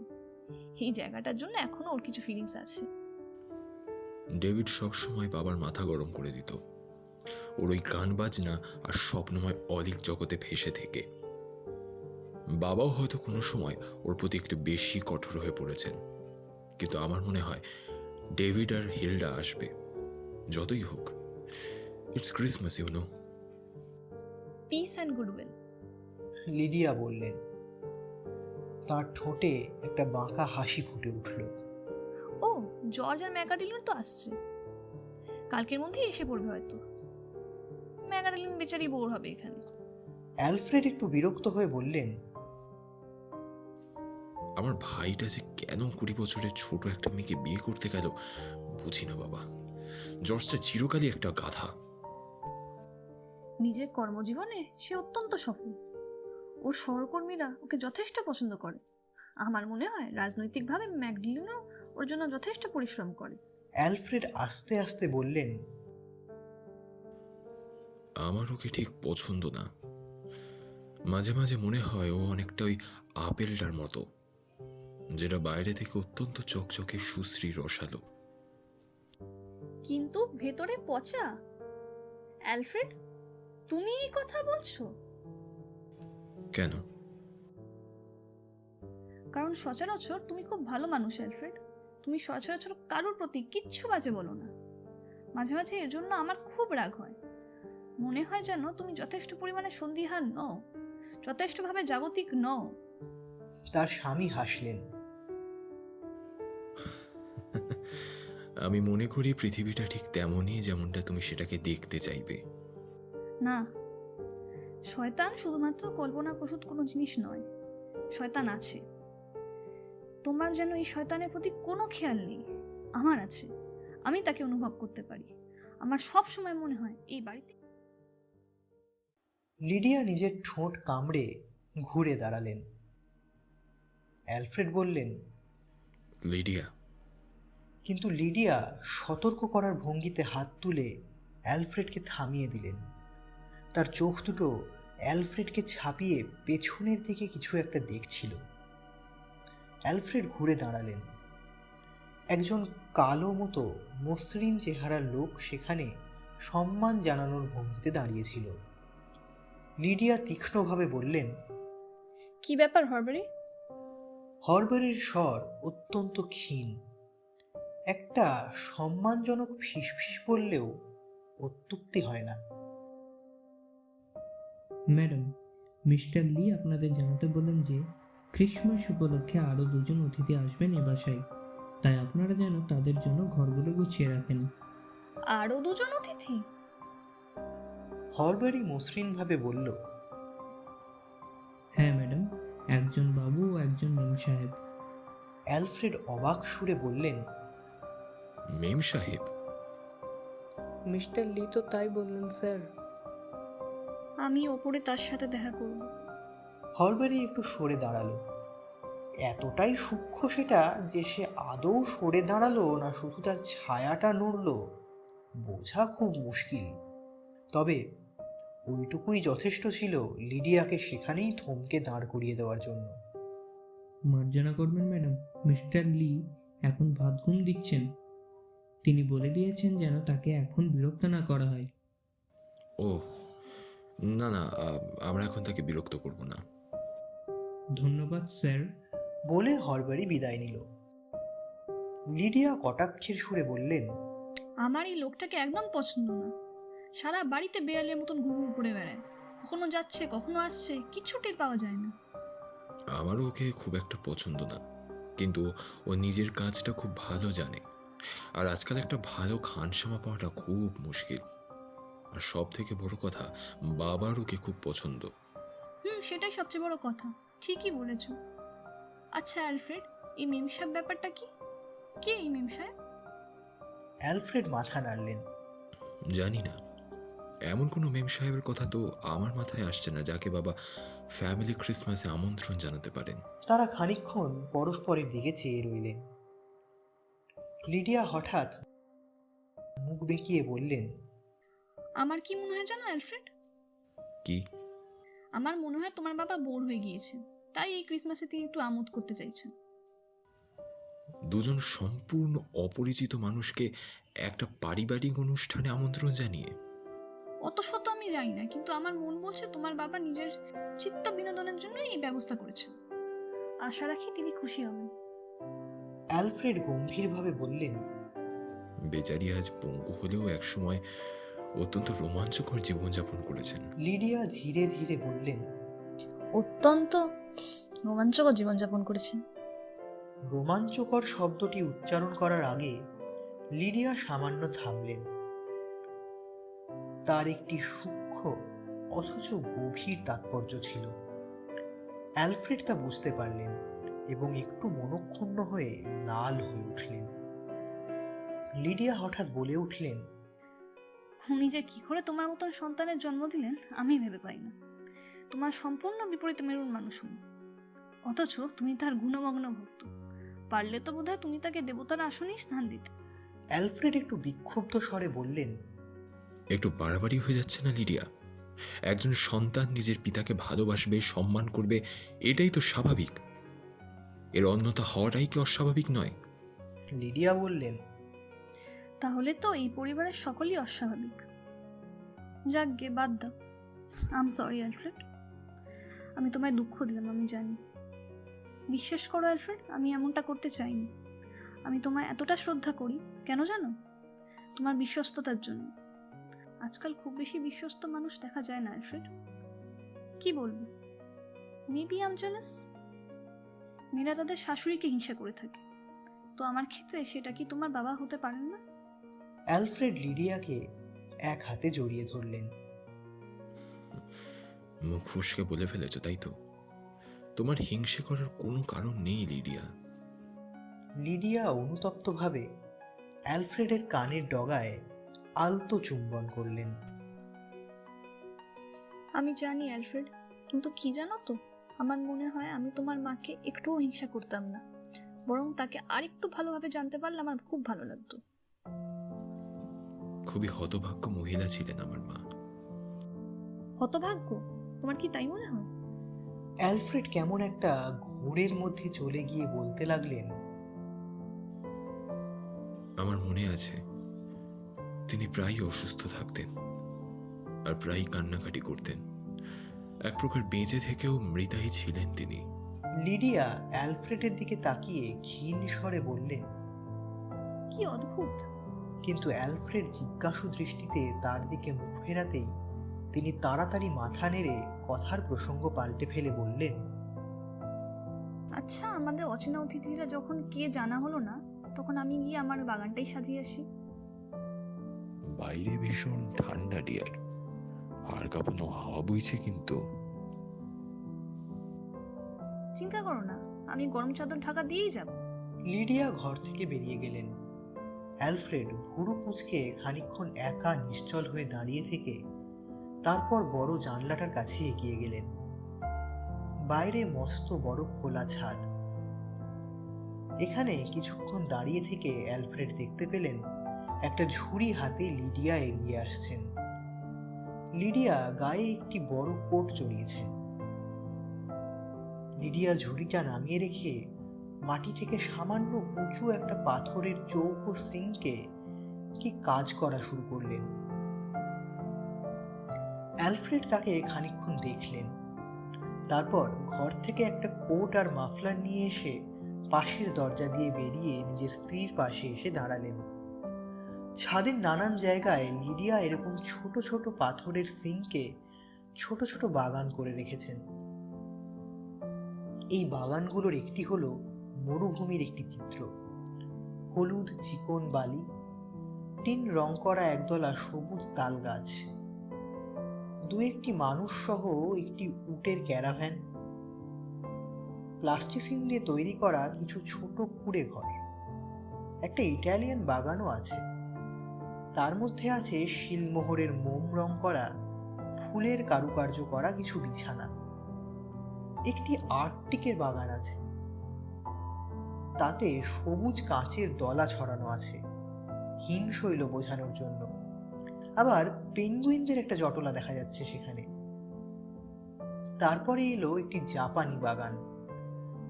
Speaker 6: এই জায়গাটার জন্য এখনো ওর কিছু ফিলিংস আছে।
Speaker 9: ডেভিড সবসময় বাবার মাথা গরম করে দিত, ওর ওই গান বাজনা আর স্বপ্নময় অলিক জগতে ভেসে থেকে। বাবাও হয়তো কোনো সময় ওর প্রতি একটু বেশি কঠোর হয়ে পড়েছেন, কিন্তু আমার মনে হয় ডেভিড আর হিলডা আসবে, যতই হোক। It's Christmas, you know.
Speaker 6: Peace and goodwill.
Speaker 5: Lydia বললেন। তার ঠোঁটে একটা বাঁকা হাসি ফুটে উঠল।
Speaker 6: ও, জর্জ আর ম্যাকাডিলিন তো আসছে, কালকের মধ্যেই এসে পড়বে হয়তো। ম্যাকাডিলিন বেচারি বোর হবে এখানে।
Speaker 5: অ্যালফ্রেড একটু বিরক্ত হয়ে বললেন,
Speaker 9: আমার ভাইটা যে কেন 20 বছরের ছোট একটা মেয়েকে বিয়ে করতে গেল বুঝি না বাবা। জর্জটা চিরকালই একটা গাধা।
Speaker 6: নিজের কর্মজীবনে সে অত্যন্ত সফল। ওর সহকর্মীরা ওকে যথেষ্ট পছন্দ করে। আমার মনে হয় রাজনৈতিকভাবে ম্যাকডিলিনও ওর জন্য যথেষ্ট পরিশ্রম করে।
Speaker 5: অ্যালফ্রেড আস্তে আস্তে বললেন,
Speaker 9: আমার ওকে ঠিক পছন্দ না। মাঝে মাঝে মনে হয় ও অনেকটা ওই আপেলটার মতো, যেটা বাইরে থেকে অত্যন্ত চকচকে সুশ্রী রসালো,
Speaker 6: কিন্তু ভেতরে পচা। অ্যালফ্রেড, তুমি এই কথা বলছো?
Speaker 9: কেন?
Speaker 6: কারণ সচরাচর তুমি খুব ভালো মানুষ অ্যালফ্রেড। তুমি সচরাচর কারোর প্রতি কিচ্ছু বাজে বলো না। মাঝে মাঝে এর জন্য আমার খুব রাগ হয়। মনে হয় যেন তুমি যথেষ্ট পরিমাণে সন্দিহান নও, যথেষ্টভাবে জাগতিক নও।
Speaker 5: তার স্বামী হাসলেন।
Speaker 9: আমি মনে করি পৃথিবীটা ঠিক তেমনই যেমনটা তুমি সেটাকে দেখতে চাইবে।
Speaker 6: না, শয়তান শুধুমাত্র কল্পনা প্রসূত কোনো জিনিস নয়। শয়তান আছে। তোমার যেন এই শয়তানের প্রতি কোনো খেয়াল নেই। আমার আছে, আমি তাকে অনুভব করতে পারি। আমার সব সময় মনে হয় এই বাড়িতে।
Speaker 5: লিডিয়া নিজের ঠোঁট কামড়ে ঘুরে দাঁড়ালেন। অ্যালফ্রেড বললেন,
Speaker 9: লিডিয়া।
Speaker 5: কিন্তু লিডিয়া সতর্ক করার ভঙ্গিতে হাত তুলে অ্যালফ্রেডকে থামিয়ে দিলেন। তার চোখ দুটো অ্যালফ্রেডকে ছাপিয়ে পেছনের দিকে কিছু একটা দেখছিল। অ্যালফ্রেড ঘুরে দাঁড়ালেন। একজন কালো মতো মসৃণ চেহারার লোক সেখানে সম্মান জানানোর ভঙ্গিতে দাঁড়িয়েছিল। লিডিয়া তীক্ষ্ণভাবে বললেন,
Speaker 6: কি ব্যাপার হরবারি?
Speaker 5: হরবারির স্বর অত্যন্ত ক্ষীণ। একটা সম্মানজনক ফিসফিস বললেও অত্যুক্তি হয় না।
Speaker 10: ম্যাডাম, মিস্টার লি আপনাদের জানাতে বলেন যে ক্রিসমাস উপলক্ষে আরও 2 জন অতিথি আসবেন এ বাসায়, তাই আপনারা যেন তাদের জন্য ঘরগুলো গুছিয়ে রাখেন।
Speaker 6: আরও 2 জন অতিথি?
Speaker 5: হরবারি মসৃণভাবে বলল,
Speaker 10: হ্যাঁ ম্যাডাম, একজন বাবু ও একজন মেম সাহেব।
Speaker 5: অ্যালফ্রেড অবাক সুরে বললেন,
Speaker 9: মেম সাহেব?
Speaker 11: মিস্টার লি তো তাই বললেন স্যার।
Speaker 6: আমি ওপরে তার সাথে দেখা করব।
Speaker 5: হরবারি একটু সরে দাঁড়ালো। এতটাই সূক্ষ্ম সেটা যে সে আদৌ সরে দাঁড়ালো না শুধু তার ছায়াটা নড়ল বোঝা খুব মুশকিল। তবে ওইটুকুই যথেষ্ট ছিল লিডিয়াকে সেখানেই থমকে দাঁড় করিয়ে দেওয়ার জন্য।
Speaker 10: মার্জনা করবেন ম্যাডাম, মিস্টার লি এখন ভাত ঘুম দিচ্ছেন। তিনি বলে দিয়েছেন যেন তাকে এখন বিরক্ত না করা হয়।
Speaker 9: ও না না, আমরা এখন তাকে বিরক্ত করব না।
Speaker 10: ধন্যবাদ স্যার।
Speaker 5: বলে হরবারি বিদায় নিল। লিডিয়া কটাক্ষের সুরে বললেন,
Speaker 6: আমার এই লোকটাকে একদম পছন্দ না। সারা বাড়িতে বেড়ালের মতন ঘুরঘুর করে বেড়ায়, কখনো যাচ্ছে কখনো আসছে, কিচ্ছু টের পাওয়া যায় না।
Speaker 9: আমারও ওকে খুব একটা পছন্দ না, কিন্তু ও নিজের কাজটা খুব ভালো জানে। আর আজকাল একটা ভালো খানসামা পাওয়াটা খুব মুশকিল। আর সব থেকে বড় কথা, বাবার ওকে খুব পছন্দ।
Speaker 6: সেটাই সবচেয়ে বড় কথা। ঠিকই বলেছ। আচ্ছা অ্যালফ্রেড, এই মেম সাহেব ব্যাপারটা কি? কে এই মেম সাহেব?
Speaker 5: অ্যালফ্রেড মাথা নাড়লেন।
Speaker 9: জানি না, এমন কোনো মেম সাহেবের কথা তো আমার মাথায় আসছে না যাকে বাবা ফ্যামিলি ক্রিসমাসে আমন্ত্রণ জানাতে পারেন।
Speaker 5: তারা খানিকক্ষণ পরস্পরের দিকে চেয়ে রইলেন। লিডিয়া হঠাৎ মুখ বেঁকিয়ে বললেন,
Speaker 6: আমার কি মনে হয় জানো অ্যালফ্রেড?
Speaker 9: কি?
Speaker 6: আমার মনে হয় তোমার বাবা বোর হয়ে গিয়েছে, তাই এই ক্রিসমাসে তিনি একটু আমোদ করতে চাইছেন।
Speaker 9: 2 জন সম্পূর্ণ অপরিচিত মানুষকে একটা পারিবারিক অনুষ্ঠানে আমন্ত্রণ জানিয়ে?
Speaker 6: অত শত আমি জানি না, কিন্তু আমার মন বলছে তোমার বাবা নিজের চিত্ত বিনোদনের জন্য এই ব্যবস্থা করেছেন। আশা রাখি তিনি খুশি হবেন।
Speaker 5: অ্যালফ্রেড গম্ভীরভাবে বললেন,
Speaker 9: বেচারি আজ পঙ্গু হলেও একসময় অত্যন্ত রোমাঞ্চকর জীবনযাপন করেছেন।
Speaker 5: লিডিয়া ধীরে ধীরে বললেন,
Speaker 6: অত্যন্ত রোমাঞ্চকর জীবনযাপন করেছেন।
Speaker 5: রোমাঞ্চকর শব্দটি উচ্চারণ করার আগে লিডিয়া সামান্য থামলেন। তার একটি সূক্ষ্ম অথচ গভীর তাৎপর্য ছিল। অ্যালফ্রেড তা বুঝতে পারলেন এবং একটু মনক্ষুণ্ণ হয়ে লাল হয়ে উঠলেন। লিডিয়া হঠাৎ বলে উঠলেন,
Speaker 6: উনি যে কি করে তোমার মতন সন্তানের জন্ম দিলেন আমি ভেবে পাই না। তোমার সম্পূর্ণ বিপরীত মেরুন মানুষ উনি, অথচ তুমি তার গুণমগ্ন ভক্ত। পারলে তো বোধহয় তুমি তাকে দেবতার আসনেই স্থান দিতে।
Speaker 5: অ্যালফ্রেড একটু বিক্ষুব্ধ স্বরে বললেন,
Speaker 9: একটু বাড়াবাড়ি হয়ে যাচ্ছে না লিডিয়া? একজন সন্তান নিজের পিতাকে ভালোবাসবে, সম্মান করবে, এটাই তো স্বাভাবিক। এর অন্যথা হওয়াটাই কি অস্বাভাবিক নয়?
Speaker 5: লিডিয়া বললেন,
Speaker 6: তাহলে তো এই পরিবারের সকলেই অস্বাভাবিক। যাক গে, বাদ দাও। আম সরি অ্যালফ্রেড, আমি তোমায় দুঃখ দিলাম, আমি জানি। বিশ্বাস করো অ্যালফ্রেড, আমি এমনটা করতে চাইনি। আমি তোমায় এতটা শ্রদ্ধা করি কেন জানো? তোমার বিশ্বস্ততার জন্য। আজকাল খুব বেশি বিশ্বস্ত মানুষ দেখা যায় না অ্যালফ্রেড। কি বলবো, মেবি আম জেলাস। মেয়েরা তাদের শাশুড়িকে হিংসা করে থাকে, তো আমার ক্ষেত্রে সেটা কি তোমার বাবা হতে পারেন না?
Speaker 5: অ্যালফ্রেড লিডিয়াকে এক হাতে জড়িয়ে ধরলেন।
Speaker 9: মুখ ফসকে বলে ফেলেছ, তাই তো? তোমার হিংসে করার কোনো কারণ নেই লিডিয়া।
Speaker 5: লিডিয়া অনুতপ্তভাবে অ্যালফ্রেডের কানের ডগায় আলতো চুম্বন করলেন।
Speaker 6: আমি জানি অ্যালফ্রেড, কিন্তু কি জানো তো, আমার মনে হয় আমি তোমার মাকে একটুও হিংসা করতাম না, বরং তাকে আরেকটু ভালোভাবে জানতে পারলে আমার খুব ভালো লাগতো।
Speaker 9: খুবই হতভাগ্য মহিলা ছিলেন আমার মা।
Speaker 6: হতভাগ্য? তোমার কি তাই মনে হয়?
Speaker 5: অ্যালফ্রেড কেমন একটা ঘোরের মধ্যে চলে গিয়ে বলতে লাগলেন,
Speaker 9: আমার মনে আছে তিনি প্রায়ই অসুস্থ থাকতেন আর প্রায়ই কান্নাকাটি করতেন। এক প্রকার বেঁচে থেকেও মৃতাই ছিলেন তিনি।
Speaker 5: লিডিয়া অ্যালফ্রেডের দিকে তাকিয়ে ক্ষীণ স্বরে বললেন,
Speaker 6: কি অদ্ভুত।
Speaker 5: কিন্তু অ্যালফ্রেড জিজ্ঞাসু দৃষ্টিতে তার দিকে মুখ ফেরাতেই তিনি তাড়াতাড়ি মাথা নেড়ে কথার প্রসঙ্গ পাল্টে ফেলে বললেন,
Speaker 6: আচ্ছা, আমাদের অচেনা অতিথিরা যখন কে জানা হলো না, তখন আমি গিয়ে আমার বাগানটাই সাজিয়ে আসি।
Speaker 9: বাইরে ভীষণ ঠান্ডা ডিয়ার, আর কাঁপানো হাওয়া বইছে কিন্তু।
Speaker 6: চিন্তা করো না, আমি গরম চাদর ঢাকা দিয়েই যাব।
Speaker 5: লিডিয়া ঘর থেকে বেরিয়ে গেলেন। অ্যালফ্রেড ভুরু কুঁচকে খানিকক্ষণ একা নিশ্চল হয়ে দাঁড়িয়ে থেকে তারপর বড় জানলাটার কাছে এগিয়ে গেলেন। বাইরে মস্ত বড় খোলা ছাদ। এখানে কিছুক্ষণ দাঁড়িয়ে থেকে অ্যালফ্রেড দেখতে পেলেন একটা ঝুড়ি হাতে লিডিয়া এগিয়ে আসছেন। লিডিয়া গায়ে একটি বড় কোট জড়িয়েছেন। লিডিয়া ঝুড়িটা নামিয়ে রেখে মাটি থেকে সামান্য উঁচু একটা পাথরের চৌকো সিঙ্কে কি কাজ করা শুরু করলেন। অ্যালফ্রেড তাকে খানিকক্ষণ দেখলেন, তারপর ঘর থেকে একটা কোট আর মাফলার নিয়ে এসে পাশের দরজা দিয়ে বেরিয়ে নিজের স্ত্রীর পাশে এসে দাঁড়ালেন। ছাদের নানান জায়গায় লিডিয়া এরকম ছোট ছোট পাথরের সিঙ্কে ছোট ছোট বাগান করে রেখেছেন। এই বাগানগুলোর একটি হলো মরুভূমির একটি চিত্র। হলুদ চিকন বালি, টিন রং করা একদলা সবুজ তাল গাছ, দু একটি মানুষ সহ একটি উটের ক্যারাভ্যান, প্লাস্টিসিন দিয়ে তৈরি করা কিছু ছোট কুঁড়ে ঘর, একটা ইটালিয়ান বাগানও আছে। তার মধ্যে আছে শিলমোহরের মোম রং করা ফুলের কারুকার্য করা কিছু বিছানা। একটি আর্কটিকের বাগান আছে, তাতে সবুজ কাঁচের দলা ছড়ানো আছে হিমশৈল বোঝানোর জন্য। আবার পেঙ্গুইনদের একটা জটলা দেখা যাচ্ছে সেখানে। তারপরে এলো একটি জাপানি বাগান,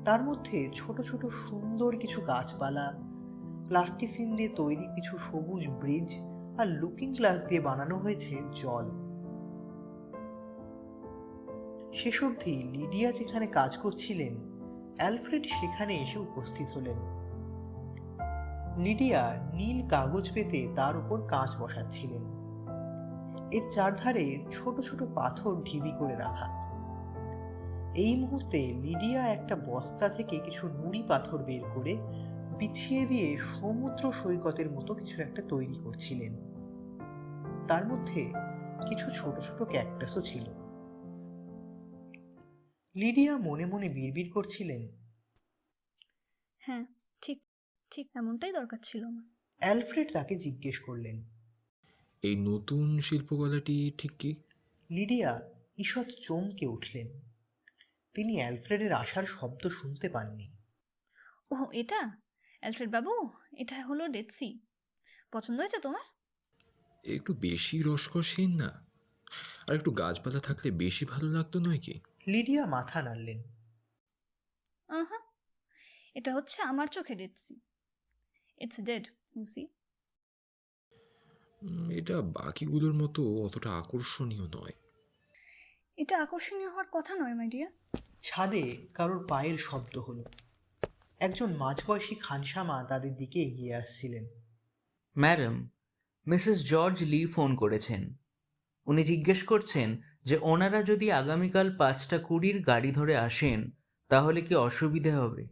Speaker 5: তার মধ্যে ছোট ছোট সুন্দর কিছু গাছপালা, প্লাস্টিসিন দিয়ে তৈরি কিছু সবুজ ব্রিজ আর লুকিং গ্লাস দিয়ে বানানো হয়েছে জল। শেষ অবধি লিডিয়া যেখানে কাজ করছিলেন, অ্যালফ্রেড সেখানে এসে উপস্থিত হলেন। লিডিয়া নীল কাগজ পেতে তার উপর কাঁচ বসাচ্ছিলেন। এর চারধারে ছোট ছোট পাথর ঢিবি করে রাখা। এই মুহূর্তে লিডিয়া একটা বস্তা থেকে কিছু নুড়ি পাথর বের করে বিছিয়ে দিয়ে সমুদ্র সৈকতের মতো কিছু একটা তৈরি করছিলেন। তার মধ্যে কিছু ছোট ছোট ক্যাকটাসও ছিল। লিডিয়া মনে মনে বিড়বিড় করছিলেন,
Speaker 6: হ্যাঁ, ঠিক ঠিক এমনটাই দরকার ছিল আমার।
Speaker 5: অ্যালফ্রেড তাকে জিজ্ঞেস করলেন,
Speaker 9: এই নতুন শিল্পকলাটি ঠিক কি?
Speaker 5: লিডিয়া ঈষৎ চমকে উঠলেন। তিনি অ্যালফ্রেডের আসার শব্দ শুনতে পাননি।
Speaker 6: ও, এটা অ্যালফ্রেড বাবু, এটা হলো ডেড সি। পছন্দ হয়েছে তোমার?
Speaker 9: একটু বেশি রসকসহীন না? আর একটু গাছপালা থাকলে বেশি ভালো লাগতো নয় কি?
Speaker 5: লিডিয়া মাথা নাড়লেন।
Speaker 6: আহা, এটা হচ্ছে আমার চোখে Dead Sea. It's dead, you see.
Speaker 9: এটা বাকিগুলোর মতো অতটা আকর্ষণীয় নয়।
Speaker 6: এটা আকর্ষণীয় হওয়ার কথা নয়, মাই ডিয়ার।
Speaker 5: ছাদে কারোর পায়ের শব্দ হলো। একজন মাঝবয়সী খানসামা তাদের দিকে এগিয়ে আসছিলেন।
Speaker 12: ম্যাডাম, মিসেস জর্জ লি ফোন করেছেন। উনি জিজ্ঞেস করছেন যে ওনারা যদি আগামীকাল 5:20 গাড়ি ধরে আসেন তাহলে কি অসুবিধে হবে?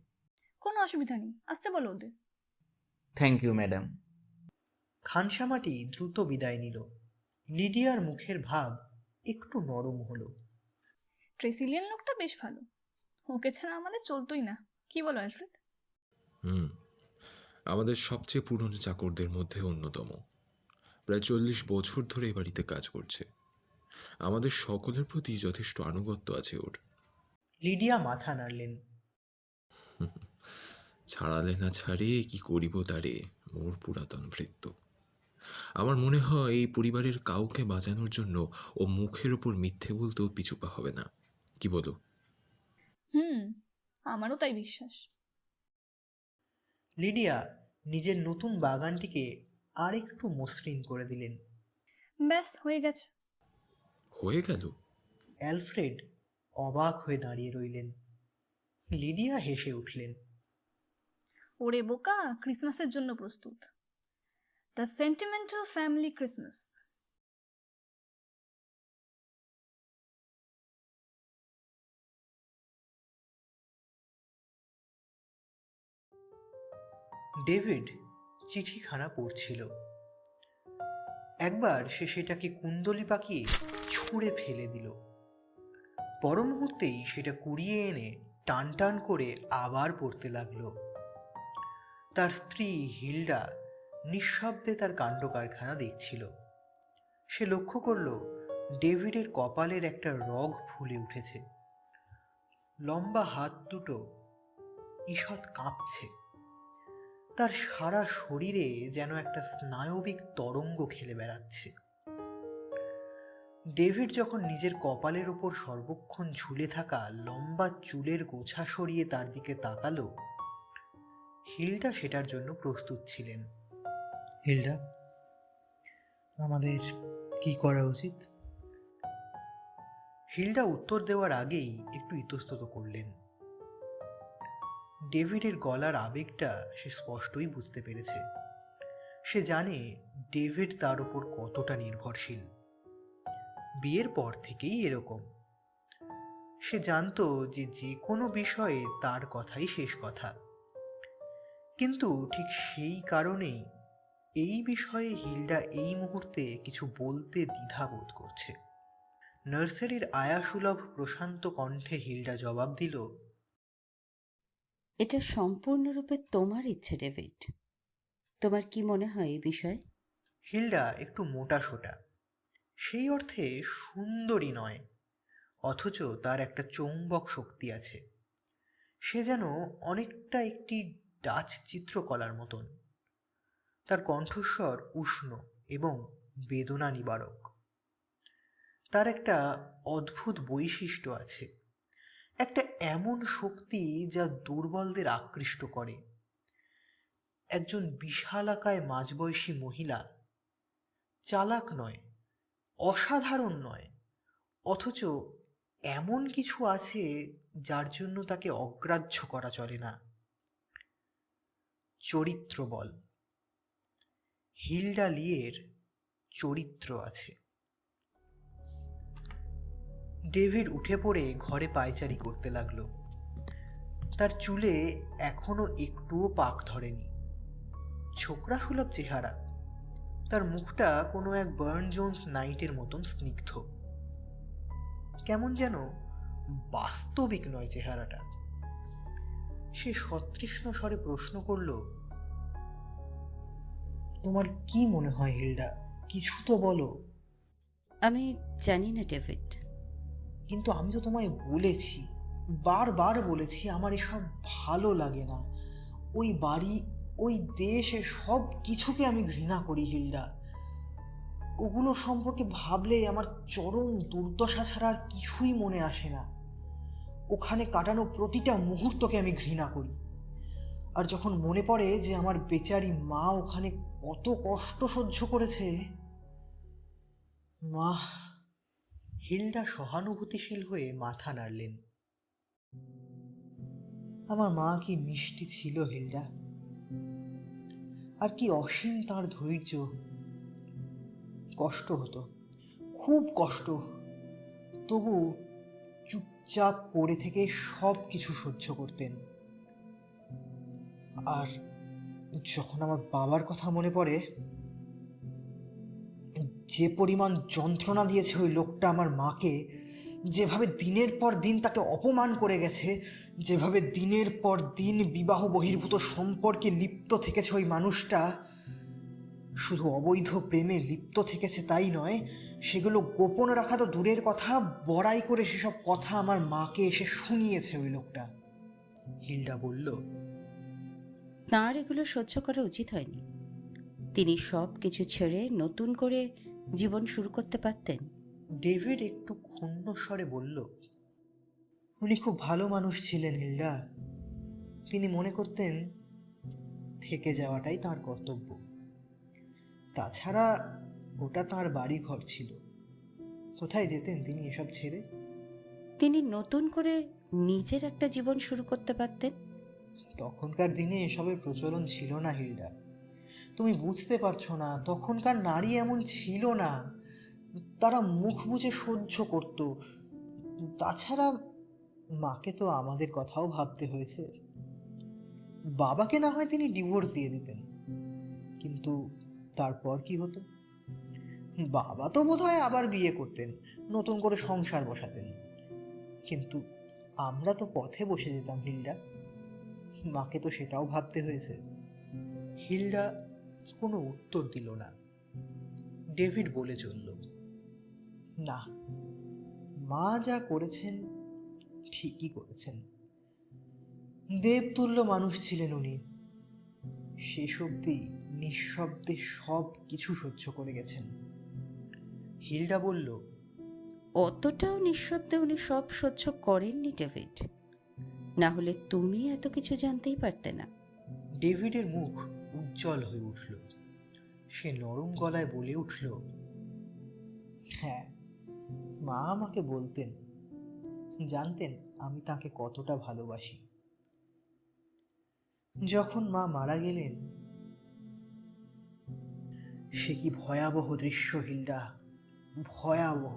Speaker 6: কোনো অসুবিধা নেই, আসতে বলো ওদের।
Speaker 12: Thank you madam.
Speaker 5: খানসামাটি দ্রুত বিদায় নিল। লিডিয়ার মুখের ভাব একটু নরম হলো।
Speaker 6: ট্রেসিলিয়ান লোকটা বেশ ভালো, ওকে ছাড়া আমাদের চলতোই না। কি বলো অ্যালফ্রেড?
Speaker 9: আমাদের সবচেয়ে পুরনো চাকরদের মধ্যে অন্যতম। প্রায় 40 বছর ধরে এই বাড়িতে কাজ করছে। আমাদের সকলের প্রতি যথেষ্ট আনুগত্য আছে ওর।
Speaker 5: লিডিয়া মাথা নাড়লেন।
Speaker 9: ছাড়ালে না ছাড়ে কি করিব তারে, মোর পুরাতন ভৃত্য। আমার মনে হয় এই পরিবারের কাউকে বাঁচানোর জন্য ও মুখের ওপর মিথ্যে বলতেও পিছুপা হবে না। কি বলো?
Speaker 6: আমারও তাই বিশ্বাস।
Speaker 5: লিডিয়া নিজের নতুন বাগানটিকে আরেকটু মসৃণ করে দিলেন।
Speaker 6: ব্যাস, হয়ে গেছে।
Speaker 9: হয়ে গেল?
Speaker 5: অ্যালফ্রেড অবাক হয়ে দাঁড়িয়ে রইলেন। লিডিয়া হেসে উঠলেন।
Speaker 6: ওরে বোকা, ক্রিসমাসের জন্য প্রস্তুত। The sentimental family Christmas.
Speaker 5: David চিঠিখানা পড়ছিল। একবার সে সেটাকে কুণ্ডলি পাকিয়ে ছুঁড়ে ফেলে দিল। পর মুহূর্তেই সেটা কুড়িয়ে এনে টান টান করে আবার পড়তে লাগলো। তার স্ত্রী হিল্ডা নিঃশব্দে তার কাণ্ড কারখানা দেখছিল। সে লক্ষ্য করল ডেভিডের কপালের একটা রগ ফুলে উঠেছে। লম্বা হাত দুটো ঈষৎ কাঁপছে। তার সারা শরীরে যেন একটা স্নায়বিক তরঙ্গ খেলে বেড়াচ্ছে। ডেভিড যখন নিজের কপালের ওপর সর্বক্ষণ ঝুলে থাকা লম্বা চুলের গোছা সরিয়ে তার দিকে তাকালো, হিল্ডা সেটার জন্য প্রস্তুত ছিলেন। হিল্ডা, আমাদের কি করা উচিত? হিল্ডা উত্তর দেওয়ার আগেই একটু ইতস্তত করলেন। ডেভিডের গলার আবেগটা সে স্পষ্টই বুঝতে পেরেছে। সে জানে ডেভিড তার উপর কতটা নির্ভরশীল। বিয়ের পর থেকেই এরকম। সে জানতো যে যে কোনো বিষয়ে তার কথাই শেষ কথা। কিন্তু ঠিক সেই কারণেই এই বিষয়ে হিল্ডা এই মুহূর্তে কিছু বলতে দ্বিধাবোধ করছে। নার্সারির আয়াসুলভ প্রশান্ত কণ্ঠে হিল্ডা জবাব দিল,
Speaker 4: এটা সম্পূর্ণরূপে তোমার ইচ্ছে ডেভিড। তোমার কি মনে হয় এই বিষয়ে?
Speaker 5: হিল্ডা একটু মোটা সোটা, সেই অর্থে সুন্দরী নয়, অথচ তার একটা চৌম্বক শক্তি আছে। সে যেন অনেকটা একটি ডাচ চিত্রকলার মতন। তার কণ্ঠস্বর উষ্ণ এবং বেদনা নিবারক। তার একটা অদ্ভুত বৈশিষ্ট্য আছে, একটা এমন শক্তি যা দুর্বলদের আকৃষ্ট করে। একজন বিশালাকায় মাঝবয়সী মহিলা, চালাক নয়, অসাধারণ নয়, অথচ এমন কিছু আছে যার জন্য তাকে অগ্রাহ্য করা চলে না। চরিত্র বল। হিল্ডা লিয়ের চরিত্র আছে। ডেভিড উঠে পড়ে ঘরে পায়চারি করতে লাগলো। তার চুলে এখনো একটুও পাক ধরেনি, ছোকরা সুলভ চেহারা, তার মুখটা কোনো এক বার্ন জোন্স নাইটের মতন স্নিগ্ধ, কেমন যেন বাস্তবিক নয় চেহারাটা। সে সতৃষ্ণ স্বরে প্রশ্ন করল, তোমার কি মনে হয় হিলডা? কিছু তো বলো।
Speaker 4: আমি জানি না ডেভিড।
Speaker 5: কিন্তু আমি তো তোমায় বলেছি, বারবার বলেছি, আমার এসব ভালো লাগে না। ওই বাড়ি, ওই দেশ, সব কিছুকে আমি ঘৃণা করি হিলডা। ওগুলো সম্পর্কে ভাবলেই আমার চরম দুর্দশা ছাড়া আর কিছুই মনে আসে না। ওখানে কাটানো প্রতিটা মুহূর্তকে আমি ঘৃণা করি। আর যখন মনে পড়ে যে আমার বেচারি মা ওখানে কত কষ্ট সহ্য করেছে। মা। হিলডা সহানুভূতিশীল হয়ে মাথা নাড়লেন। আমার মা কি মিষ্টি ছিল হিলডা, আর কি অসীম তার ধৈর্য। কষ্ট হতো, খুব কষ্ট, তবু চুপচাপ পড়ে থেকে সব কিছু সহ্য করতেন। আর যখন আমার বাবার কথা মনে পড়ে, যে পরিমাণ যন্ত্রণা দিয়েছে ওই লোকটা আমার মাকে, যেভাবে দিনের পর দিন তাকে অপমান করে গেছে, যেভাবে দিনের পর দিন বিবাহ বহির্ভূত সম্পর্কে লিপ্ত থেকেছে ওই মানুষটা, শুধু অবৈধ প্রেমে লিপ্ত থেকেছে তাই নয়, সেগুলো গোপন রাখা তো দূরের কথা, বড়াই করে সেসব কথা আমার মাকে এসে শুনিয়েছে ওই লোকটা। হিলডা বলল,
Speaker 4: তাঁর এগুলো সহ্য করা উচিত হয়নি। তিনি সব কিছু ছেড়ে নতুন করে জীবন শুরু করতে পারতেন।
Speaker 5: ডেভিড একটু ক্ষুণ্ণ স্বরে বলল, উনি খুব ভালো মানুষ ছিলেন হিলডা। তিনি মনে করতেন থেকে যাওয়াটাই তার কর্তব্য। তাছাড়া ওটা তার বাড়ি ঘর ছিল, কোথায় যেতেন তিনি এসব ছেড়ে?
Speaker 4: তিনি নতুন করে নিজের একটা জীবন শুরু করতে পারতেন।
Speaker 5: তখনকার দিনে এসবের প্রচলন ছিল না হিলডা, তুমি বুঝতে পারছো না। তখনকার নারী এমন ছিল না, তারা মুখ বুজে সহ্য করত। তাছাড়া মাকে তো আমাদের কথাও ভাবতে হয়েছে। বাবাকে না হয় তিনি ডিভোর্স দিয়ে দিতেন, কিন্তু তারপর কি হতো? বাবা তো বোধহয় আবার বিয়ে করতেন, নতুন করে সংসার বসাতেন, কিন্তু আমরা তো পথে বসে যেতাম হিলডা। মাকে তো সেটাও ভাবতে হয়েছে। হিলডা কোনো উত্তর দিল না। ডেভিড বলে চলল, না, মা যা করেছেন ঠিকই করেছেন। দেবতুল্য মানুষ ছিলেন উনি। শেষ অবধি নিঃশব্দে সব কিছু সহ্য করে গেছেন। হিলডা বলল,
Speaker 4: অতটাও নিঃশব্দে উনি সব সহ্য করেননি ডেভিড, না হলে তুমি এত কিছু জানতেই পারতে না।
Speaker 5: ডেভিডের মুখ উজ্জ্বল হয়ে উঠল। সে নরম গলায় বলে উঠল, হ্যাঁ, মা আমাকে বলতেন, জানতেন আমি তাকে কতটা ভালোবাসি। যখন মা মারা গেলেন, সে কি ভয়াবহ দৃশ্য হিলডা, ভয়াবহ।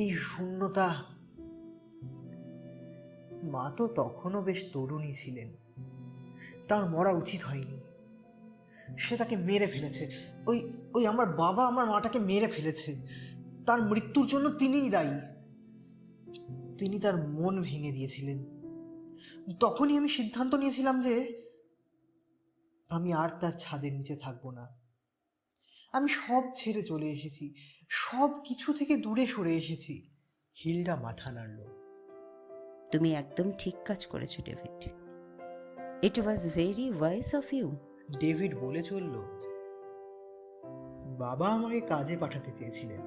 Speaker 5: এই শূন্যতা। মা তো তখনও বেশ তরুণী ছিলেন, তার মরা উচিত হয়নি। সে তাকে মেরে ফেলেছে। ওই ওই আমার বাবা আমার মাটাকে মেরে ফেলেছে। তার মৃত্যুর জন্য তিনিই দায়ী। তিনি তার মন ভেঙে দিয়েছিলেন। তখনই আমি সিদ্ধান্ত নিয়েছিলাম যে আমি আর তার ছাদের নিচে থাকবো না। আমি সব ছেড়ে চলে এসেছি, সব কিছু থেকে দূরে সরে এসেছি। হিলডা মাথা নাড়ল।
Speaker 4: তুমি একদম ঠিক কাজ করেছো David. It was very wise of you.
Speaker 5: David বলে চলল, বাবা আমাকে কাজে পাঠাতে চেয়েছিলেন।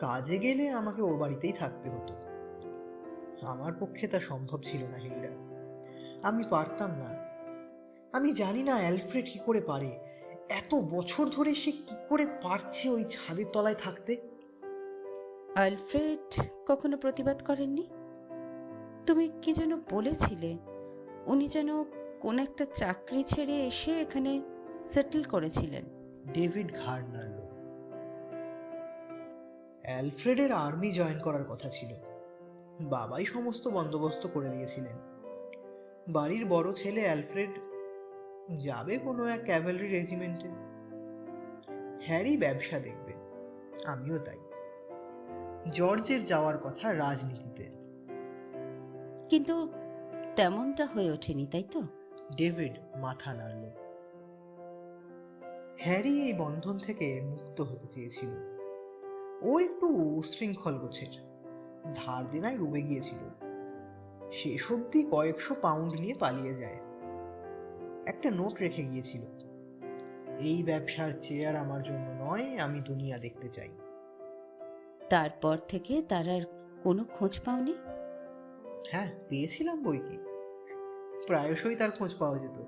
Speaker 5: কাজে গেলে আমাকে ওর বাড়িতেই থাকতে হতো। আমার পক্ষে তা সম্ভব ছিল না হিলডা, আমি পারতাম না। আমি জানি না অ্যালফ্রেড কি করে পারে, এত বছর ধরে সে কি করে পারছে ওই ছাদের তলায় থাকতে।
Speaker 4: আলফ্রেড কখনো প্রতিবাদ করেননি? তুমি কি যেন বলেছিলে, উনি যেন কোন একটা চাকরি ছেড়ে এসে এখানে সেটেল করেছিলেন।
Speaker 5: ডেভিড ঘাড় নাড়ল। অ্যালফ্রেডের আর্মি জয়েন করার কথা ছিল। বাবাই সমস্ত বন্দোবস্ত করে দিয়েছিলেন। বাড়ির বড় ছেলে অ্যালফ্রেড যাবে কোনো এক ক্যাভেলরি রেজিমেন্টে। হ্যারি ব্যবসা দেখবে, আমিও তাই। জর্জের যাওয়ার কথা রাজনীতিতে।
Speaker 4: কিন্তু তেমনটা হয়ে ওঠেনি, তাই তো?
Speaker 5: ডেভিড মাথা নাড়ল। হ্যারি এই বন্ধন থেকে মুক্ত হতে চেয়েছিল। ও একটু উশৃঙ্খল গোছের, ধার দেনায় ডুবে গিয়েছিল। শেষ অবধি কয়েকশো পাউন্ড নিয়ে পালিয়ে যায়। একটা নোট রেখে গিয়েছিল, এই ব্যবসার চেয়ার আমার জন্য নয়, আমি দুনিয়া দেখতে চাই।
Speaker 4: তারপর থেকে তার আর কোনো খোঁজ পাওনি?
Speaker 5: হ্যাঁ, পেয়েছিলাম বই কি। প্রায়শই তার খোঁজ পাওয়া যেত।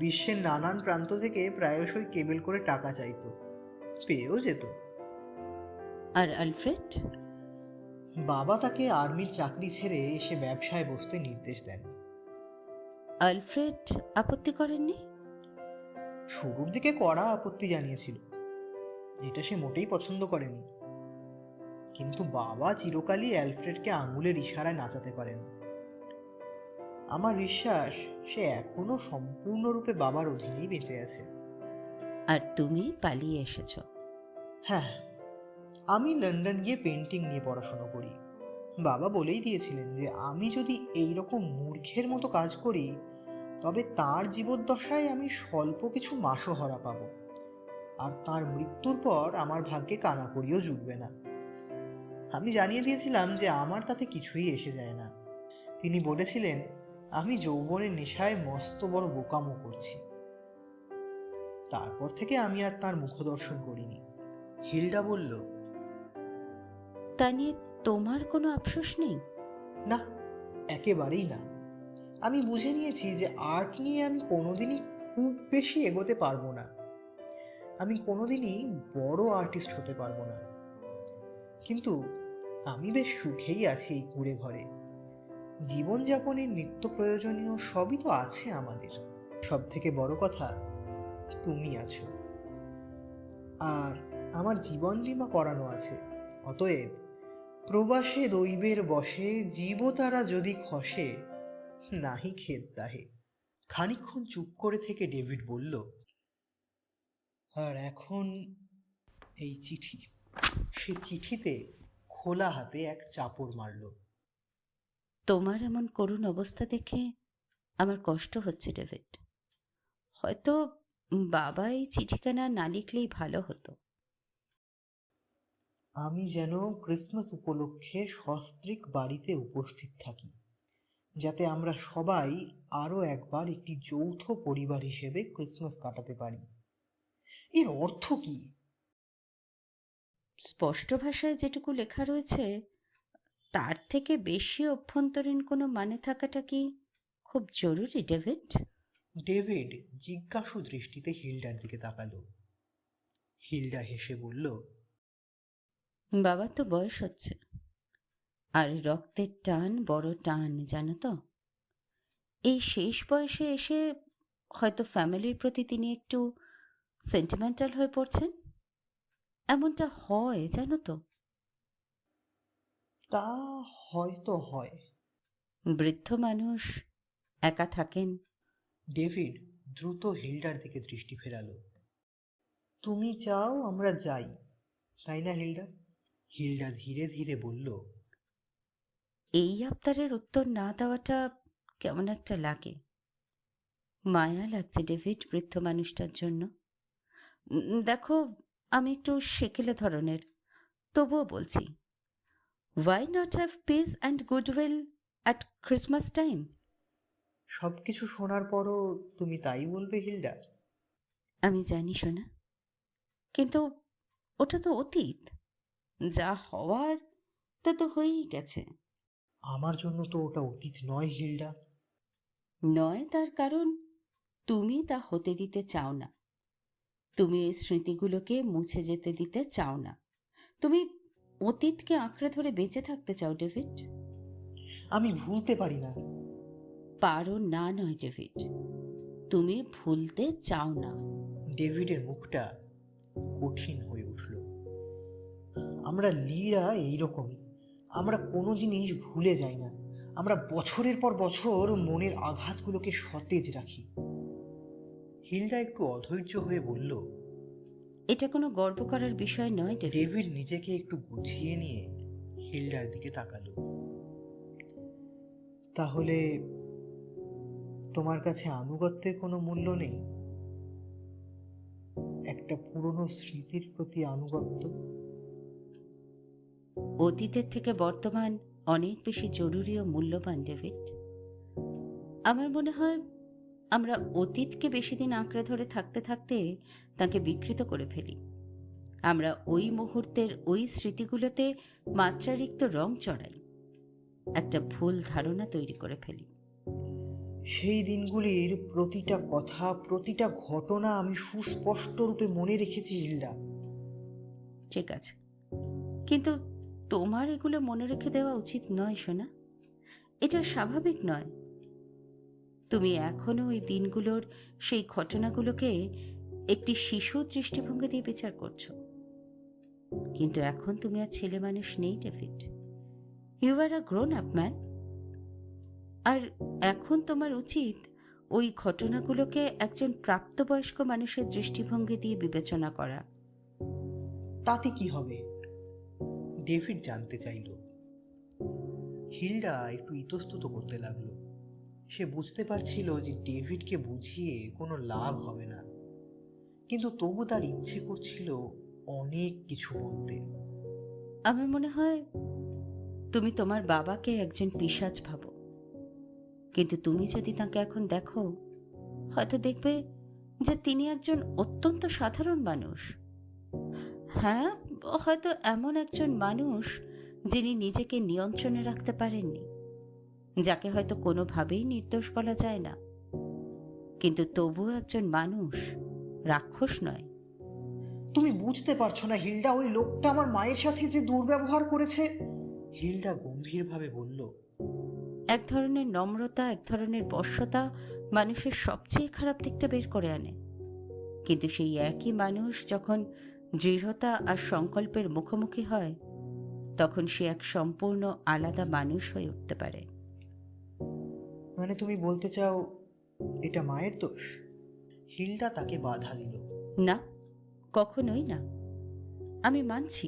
Speaker 5: বিশ্বের নানান প্রান্ত থেকে প্রায়শই কেবল করে টাকা চাইতো, পেয়েও যেত।
Speaker 4: আর আলফ্রেড?
Speaker 5: বাবা তাকে আর্মির চাকরি ছেড়ে এসে ব্যবসায় বসতে নির্দেশ দেন।
Speaker 4: আলফ্রেড আপত্তি করেননি?
Speaker 5: শুরুর দিকে কড়া আপত্তি জানিয়েছিল, এটা সে মোটেই পছন্দ করেনি। কিন্তু বাবা চিরকালই অ্যালফ্রেডকে আঙুলের ইশারায় নাচাতে পারেন। আমার বিশ্বাস সে এখনো সম্পূর্ণরূপে বাবার অধীনেই বেঁচে আছে।
Speaker 4: আর তুমি পালিয়ে এসেছো?
Speaker 5: হ্যাঁ, আমি লন্ডন গিয়ে পেন্টিং নিয়ে পড়াশোনা করি। বাবা বলেই দিয়েছিলেন যে আমি যদি এইরকম মূর্খের মতো কাজ করি তবে তার জীবদ্দশায় আমি স্বল্প কিছু মাসোহারা পাব, আর তার মৃত্যুর পর আমার ভাগ্যে কানাকড়িও জুটবে না। আমি জানিয়ে দিয়েছিলাম যে আমার তাতে কিছুই এসে যায় না। তিনি বলেছিলেন আমি যৌবনের নেশায় মস্ত বড় বোকামো করছি। তারপর থেকে আমি আর তার মুখদর্শন করিনি। হিলডা বলল,
Speaker 4: তা নিয়ে তোমার কোনো আফসোস নেই?
Speaker 5: না, একেবারেই না। আমি বুঝে নিয়েছি যে আর্ট নিয়ে আমি কোনোদিনই খুব বেশি এগোতে পারবো না। আমি কোনোদিনই বড় আর্টিস্ট হতে পারবো না। কিন্তু আমি বেশ সুখেই আছি এই কুঁড়ে ঘরে। জীবনযাপনের নিত্য প্রয়োজনীয় সবই তো আছে আমাদের। সব থেকে বড় কথা, তুমি আছো। আর আমার জীবন বীমা করানো আছে। অতএব প্রবাসে দৈবের বসে জীব তারা যদি খসে, নাহি খেদ দাহে। খানিকক্ষণ চুপ করে থেকে ডেভিড বলল, আর এখন এই চিঠি। সে চিঠিতে খোলা হাতে এক চাপড় মারল।
Speaker 4: তোমার এমন করুণ অবস্থা দেখে আমার কষ্ট হচ্ছে ডেভিড। হয়তো বাবা এই চিঠিখানা না লিখলেই ভালো হতো।
Speaker 5: আমি যেন ক্রিসমাস উপলক্ষে সস্ত্রীক বাড়িতে উপস্থিত থাকি, যাতে আমরা সবাই আরও একবার একটি যৌথ পরিবার হিসেবে ক্রিসমাস কাটাতে পারি। এর অর্থ কি?
Speaker 4: স্পষ্ট ভাষায় যেটুকু লেখা রয়েছে তার থেকে বেশি অভ্যন্তরীণ কোনো মানে থাকাটা কি খুব জরুরি ডেভিড?
Speaker 5: ডেভিড জিজ্ঞাসু দৃষ্টিতে হিলডার দিকে তাকালো। হিলডা হেসে বলল,
Speaker 4: বাবার তো বয়স হচ্ছে, আর রক্তের টান বড় টান, জানো তো। এই শেষ বয়সে এসে হয়তো ফ্যামিলির প্রতি তিনি একটু সেন্টিমেন্টাল হয়ে পড়ছেন। এমনটা হয়, জানো তো।
Speaker 5: তা হয়তো হয়।
Speaker 4: বৃদ্ধ মানুষ একা থাকেন।
Speaker 5: ডেভিড দ্রুত হিলডার দিকে দৃষ্টি ফেরালো। তুমি চাও আমরা যাই, তাই না হিলডা? হিলডা ধীরে ধীরে বলল,
Speaker 4: এই আবদারের উত্তর না দেওয়াটা কেমন একটা লাগে। মায়া লাগছে ডেভিড বৃদ্ধ মানুষটার জন্য। দেখো, আমি একটু সেকেলে ধরনের, তবুও বলছি, why not have peace and goodwill at Christmas time?
Speaker 5: সব কিছু শোনার পরও তুমি তাই বলবে হিলডা?
Speaker 4: আমি জানি শোনা, কিন্তু ওটা তো অতীত। যা হওয়ার তা তো হয়েই গেছে।
Speaker 5: আমার জন্য তো ওটা অতীত নয় হিলডা।
Speaker 4: নয়, তার কারণ তুমি তা হতে দিতে চাও না। তুমি এই স্মৃতিগুলোকে মুছে যেতে দিতে চাও না। তুমি অতীতকে আঁকড়ে ধরে বেঁচে থাকতে চাও ডেভিড।
Speaker 5: আমি ভুলতে পারি না।
Speaker 4: পারো না নয় ডেভিড, তুমি ভুলতে চাও না।
Speaker 5: ডেভিডের মুখটা কঠিন হয়ে উঠল। আমরা লিরা এইরকমই, আমরা কোনো জিনিস ভুলে যাই না। আমরা বছরের পর বছর মনের আঘাতগুলোকে সতেজ রাখি। হিলডা একটু অধৈর্য হয়ে বলল,
Speaker 4: এটা কোনো গর্ব করার বিষয় নয় ডেভিড।
Speaker 5: ডেভিড নিজেকে একটু গুছিয়ে নিয়ে হিলডার দিকে তাকালো। তাহলে তোমার কাছে আনুগত্যের কোনো মূল্য নেই? একটা পুরনো স্মৃতির প্রতি আনুগত্য?
Speaker 4: অতীতের থেকে বর্তমান অনেক বেশি জরুরি ও মূল্যবান ডেভিড। আমার মনে হয় আমরা অতীতকে বেশি দিন আঁকড়ে ধরে থাকতে থাকতে তাকে বিকৃত করে ফেলি। আমরা ওই মুহূর্তের ওই স্মৃতিগুলোতে মাত্রারিক্ত রং চড়াই, একটা ভুল ধারণা তৈরি করে ফেলি।
Speaker 5: সেই দিনগুলির প্রতিটা কথা, প্রতিটা ঘটনা আমি সুস্পষ্ট রূপে মনে রেখেছি হিলডা।
Speaker 4: ঠিক আছে, কিন্তু তোমার এগুলো মনে রেখে দেওয়া উচিত নয় সোনা। এটা স্বাভাবিক নয়। তুমি এখনো ওই দিনগুলোর সেই ঘটনাগুলোকে একটি শিশুর দৃষ্টিভঙ্গি দিয়ে বিচার করছো। কিন্তু এখন তুমি আর ছেলে মানুষ নেই David, you are a grown up man. আর এখন তোমার উচিত ওই ঘটনাগুলোকে একজন প্রাপ্তবয়স্ক মানুষের দৃষ্টিভঙ্গি দিয়ে বিবেচনা করা।
Speaker 5: তাতে কি হবে? ডেভিড জানতে চাইল। হিলডা একটু ইতস্তত করতে লাগলো। সে বুঝতে পারছিল যে ডেভিডকে বুঝিয়ে কোনো লাভ হবে না, কিন্তু তবু তার ইচ্ছে করছিল অনেক কিছু বলতে।
Speaker 4: আমার মনে হয় তুমি তোমার বাবাকে একজন পিশাচ ভাবো, কিন্তু তুমি যদি তাকে এখন দেখো, হয়তো দেখবে যে তিনি একজন অত্যন্ত সাধারণ মানুষ। হ্যাঁ, হয়তো এমন একজন মানুষ যিনি নিজেকে নিয়ন্ত্রণে রাখতে পারেননি, যাকে হয়তো কোনোভাবেই নির্দোষ বলা যায় না, কিন্তু তবুও একজন মানুষ, রাক্ষস নয়।
Speaker 5: তুমি বুঝতে পারছো না হিলডা, ওই লোকটা আমার মায়ের সাথে যে দুর্ব্যবহার করেছে। হিলডা গম্ভীরভাবে বলল,
Speaker 4: এক ধরনের নম্রতা, এক ধরনের বশ্যতা মানুষের সবচেয়ে খারাপ দিকটা বের করে আনে, কিন্তু সেই একই মানুষ যখন দৃঢ়তা আর সংকল্পের মুখোমুখি হয়, তখন সে এক সম্পূর্ণ আলাদা মানুষ হয়ে উঠতে পারে।
Speaker 5: মানে তুমি বলতে চাও এটা মায়ের দোষ? হিলডা তাকে বাধা দিল।
Speaker 4: না, কখনোই না। আমি মানছি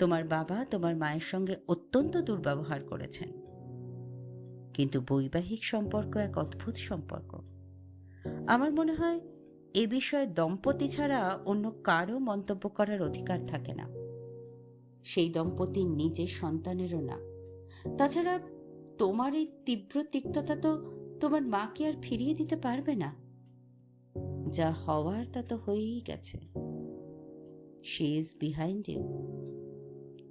Speaker 4: তোমার বাবা তোমার মায়ের সঙ্গে অত্যন্ত দুর্ব্যবহার করেছেন, কিন্তু বৈবাহিক সম্পর্ক এক অদ্ভুত সম্পর্ক। আমার মনে হয় এ বিষয়ে দম্পতি ছাড়া অন্য কারো মন্তব্য করার অধিকার থাকে না, সেই দম্পতির নিজের সন্তানেরও না। তাছাড়া তোমার এই তীব্র তিক্ততা তো তোমার মাকে আর ফিরিয়ে দিতে পারবে না। যা হওয়ার তা তো হয়েই গেছে। She is behind you.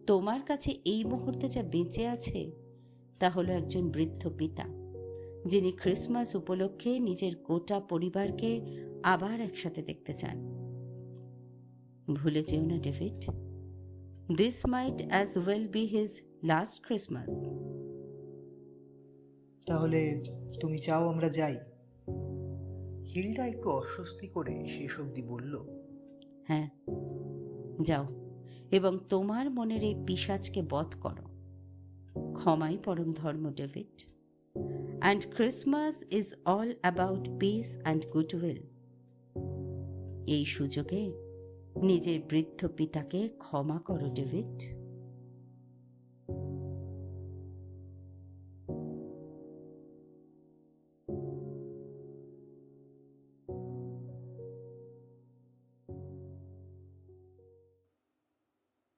Speaker 4: তোমার কাছে এই মুহূর্তে যা বেঁচে আছে তা হলো একজন বৃদ্ধ পিতা, যিনি ক্রিসমাস উপলক্ষে নিজের গোটা পরিবারকে আবার একসাথে দেখতে চান। ভুলে যেও না David, this might as well be his last Christmas.
Speaker 5: তাহলে তুমি চাও আমরা যাই? হিলডা একটু অস্বস্তি করে শেষ অবধি বলল,
Speaker 4: হ্যাঁ, যাও, এবং তোমার মনের এই পিশাচকে বধ করো। ক্ষমাই পরম ধর্ম David, and Christmas is all about piece and goodwill. এই সুযোগে নিজের বৃদ্ধ পিতাকে ক্ষমা করো ডেভিড।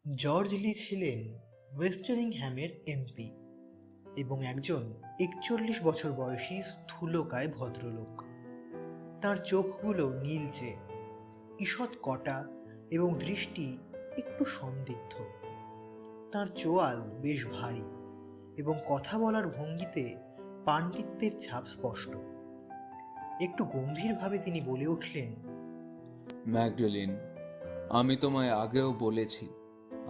Speaker 5: জর্জ লি ছিলেন ওয়েস্টারিংহ্যামের এমপি এবং একজন 41 বছর বয়সী স্থূলকায় ভদ্রলোক। তার চোখগুলো নীলচে, ঈষৎ কটা এবং দৃষ্টি একটু সন্দিগ্ধ। তার চোয়াল বেশ ভারী এবং কথা বলার ভঙ্গিতে পাণ্ডিত্যের ছাপ স্পষ্ট। একটু গম্ভীরভাবে তিনি বলে উঠলেন,
Speaker 13: ম্যাগডালিন, আমি তোমায় আগেও বলেছি,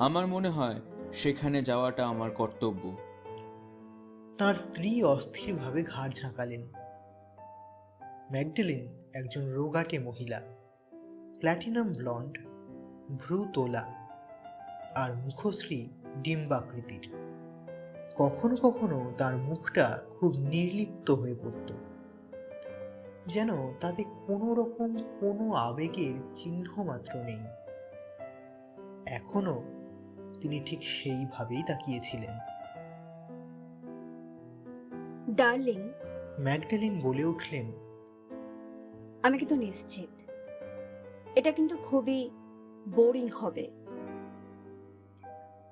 Speaker 13: আমার মনে হয় সেখানে যাওয়াটা আমার কর্তব্য।
Speaker 5: তার স্ত্রী অস্থিরভাবে ঘাড় ঝাঁকালেন। ম্যাগডালিন একজন রোগাটে মহিলা, প্ল্যাটিনাম ব্লন্ড, ভ্রু তোলা, আর মুখশ্রী ডিম্বাকৃতির। কখনো কখনো তার মুখটা খুব নির্লিপ্ত হয়ে পড়ত, যেন তাতে কোনো রকম কোনো আবেগের চিহ্ন মাত্র নেই। এখনো তিনি ঠিক সেইভাবেই তাকিয়েছিলেন।
Speaker 14: ডার্লিং,
Speaker 5: ম্যাগডালিন বলে উঠলেন,
Speaker 14: আমি কিন্তু নিশ্চিত এটা কিন্তু খুবই বোরিং হবে।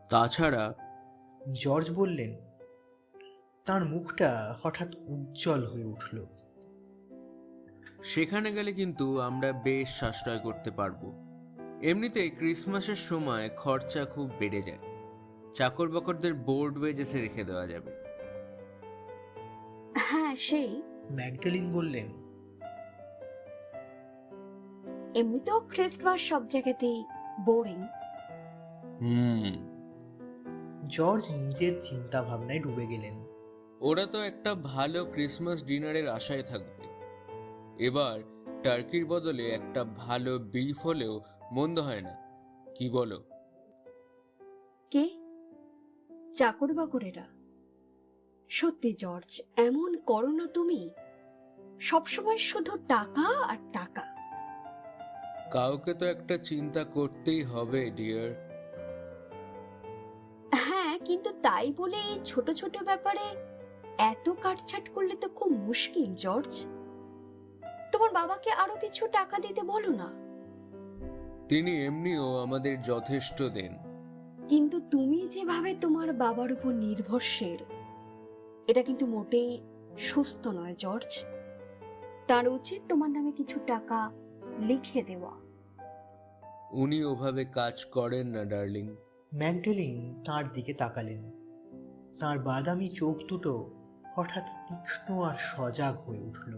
Speaker 13: তাছাড়া
Speaker 5: জর্জ বললেন। তার মুখটা হঠাৎ উজ্জ্বল হয়ে উঠল।
Speaker 13: সেখানে গেলে কিন্তু আমরা বেশ সাশ্রয় করতে পারবো। এমনিতে ক্রিসমাসের সময় খরচা খুব বেড়ে যায়। চাকর বাকরদের বোর্ড ওয়েজেসে রেখে দেওয়া যাবে।
Speaker 14: হ্যাঁ, সেই
Speaker 5: ম্যাগডালিন বললেন,
Speaker 14: এমনিতেও ক্রিসমাস সব জায়গাতেই বোরিং।
Speaker 5: জর্জ নিজের চিন্তা ভাবনায় ডুবে গেলেন।
Speaker 13: ওরা তো একটা ভালো ক্রিসমাস ডিনারের আশায় থাকবে। এবার টার্কির বদলে একটা ভালো বিফ হলেও মন্দ হয় না, কি বলো?
Speaker 14: কে? চাকর বাকরেরা? সত্যি জর্জ, এমন করো না তুমি। সবসময় শুধু টাকা আর টাকা।
Speaker 13: কাউকে তো একটা চিন্তা করতেই হবে ডিয়ার।
Speaker 14: হ্যাঁ, কিন্তু তাই বলে এই ছোট ছোট ব্যাপারে এত কাটছাট করলে তো খুব মুশকিল জর্জ। তোমার বাবাকে আরো কিছু টাকা দিতে বলো না।
Speaker 13: তিনি এমনিও আমাদের যথেষ্ট দেন।
Speaker 14: কিন্তু তুমি যেভাবে তোমার বাবার উপর নির্ভরশীল, এটা কিন্তু মোটেই সুস্থ নয় জর্জ। তার উচিত তোমার নামে কিছু টাকা লিখে দেওয়া।
Speaker 13: উনি ওভাবে কাজ করেন না ডার্লিং।
Speaker 5: ম্যাগডালিন তার দিকে তাকালেন। তার বাদামি চোখ দুটো হঠাৎ তীক্ষ্ণ আর সজাগ হয়ে উঠল।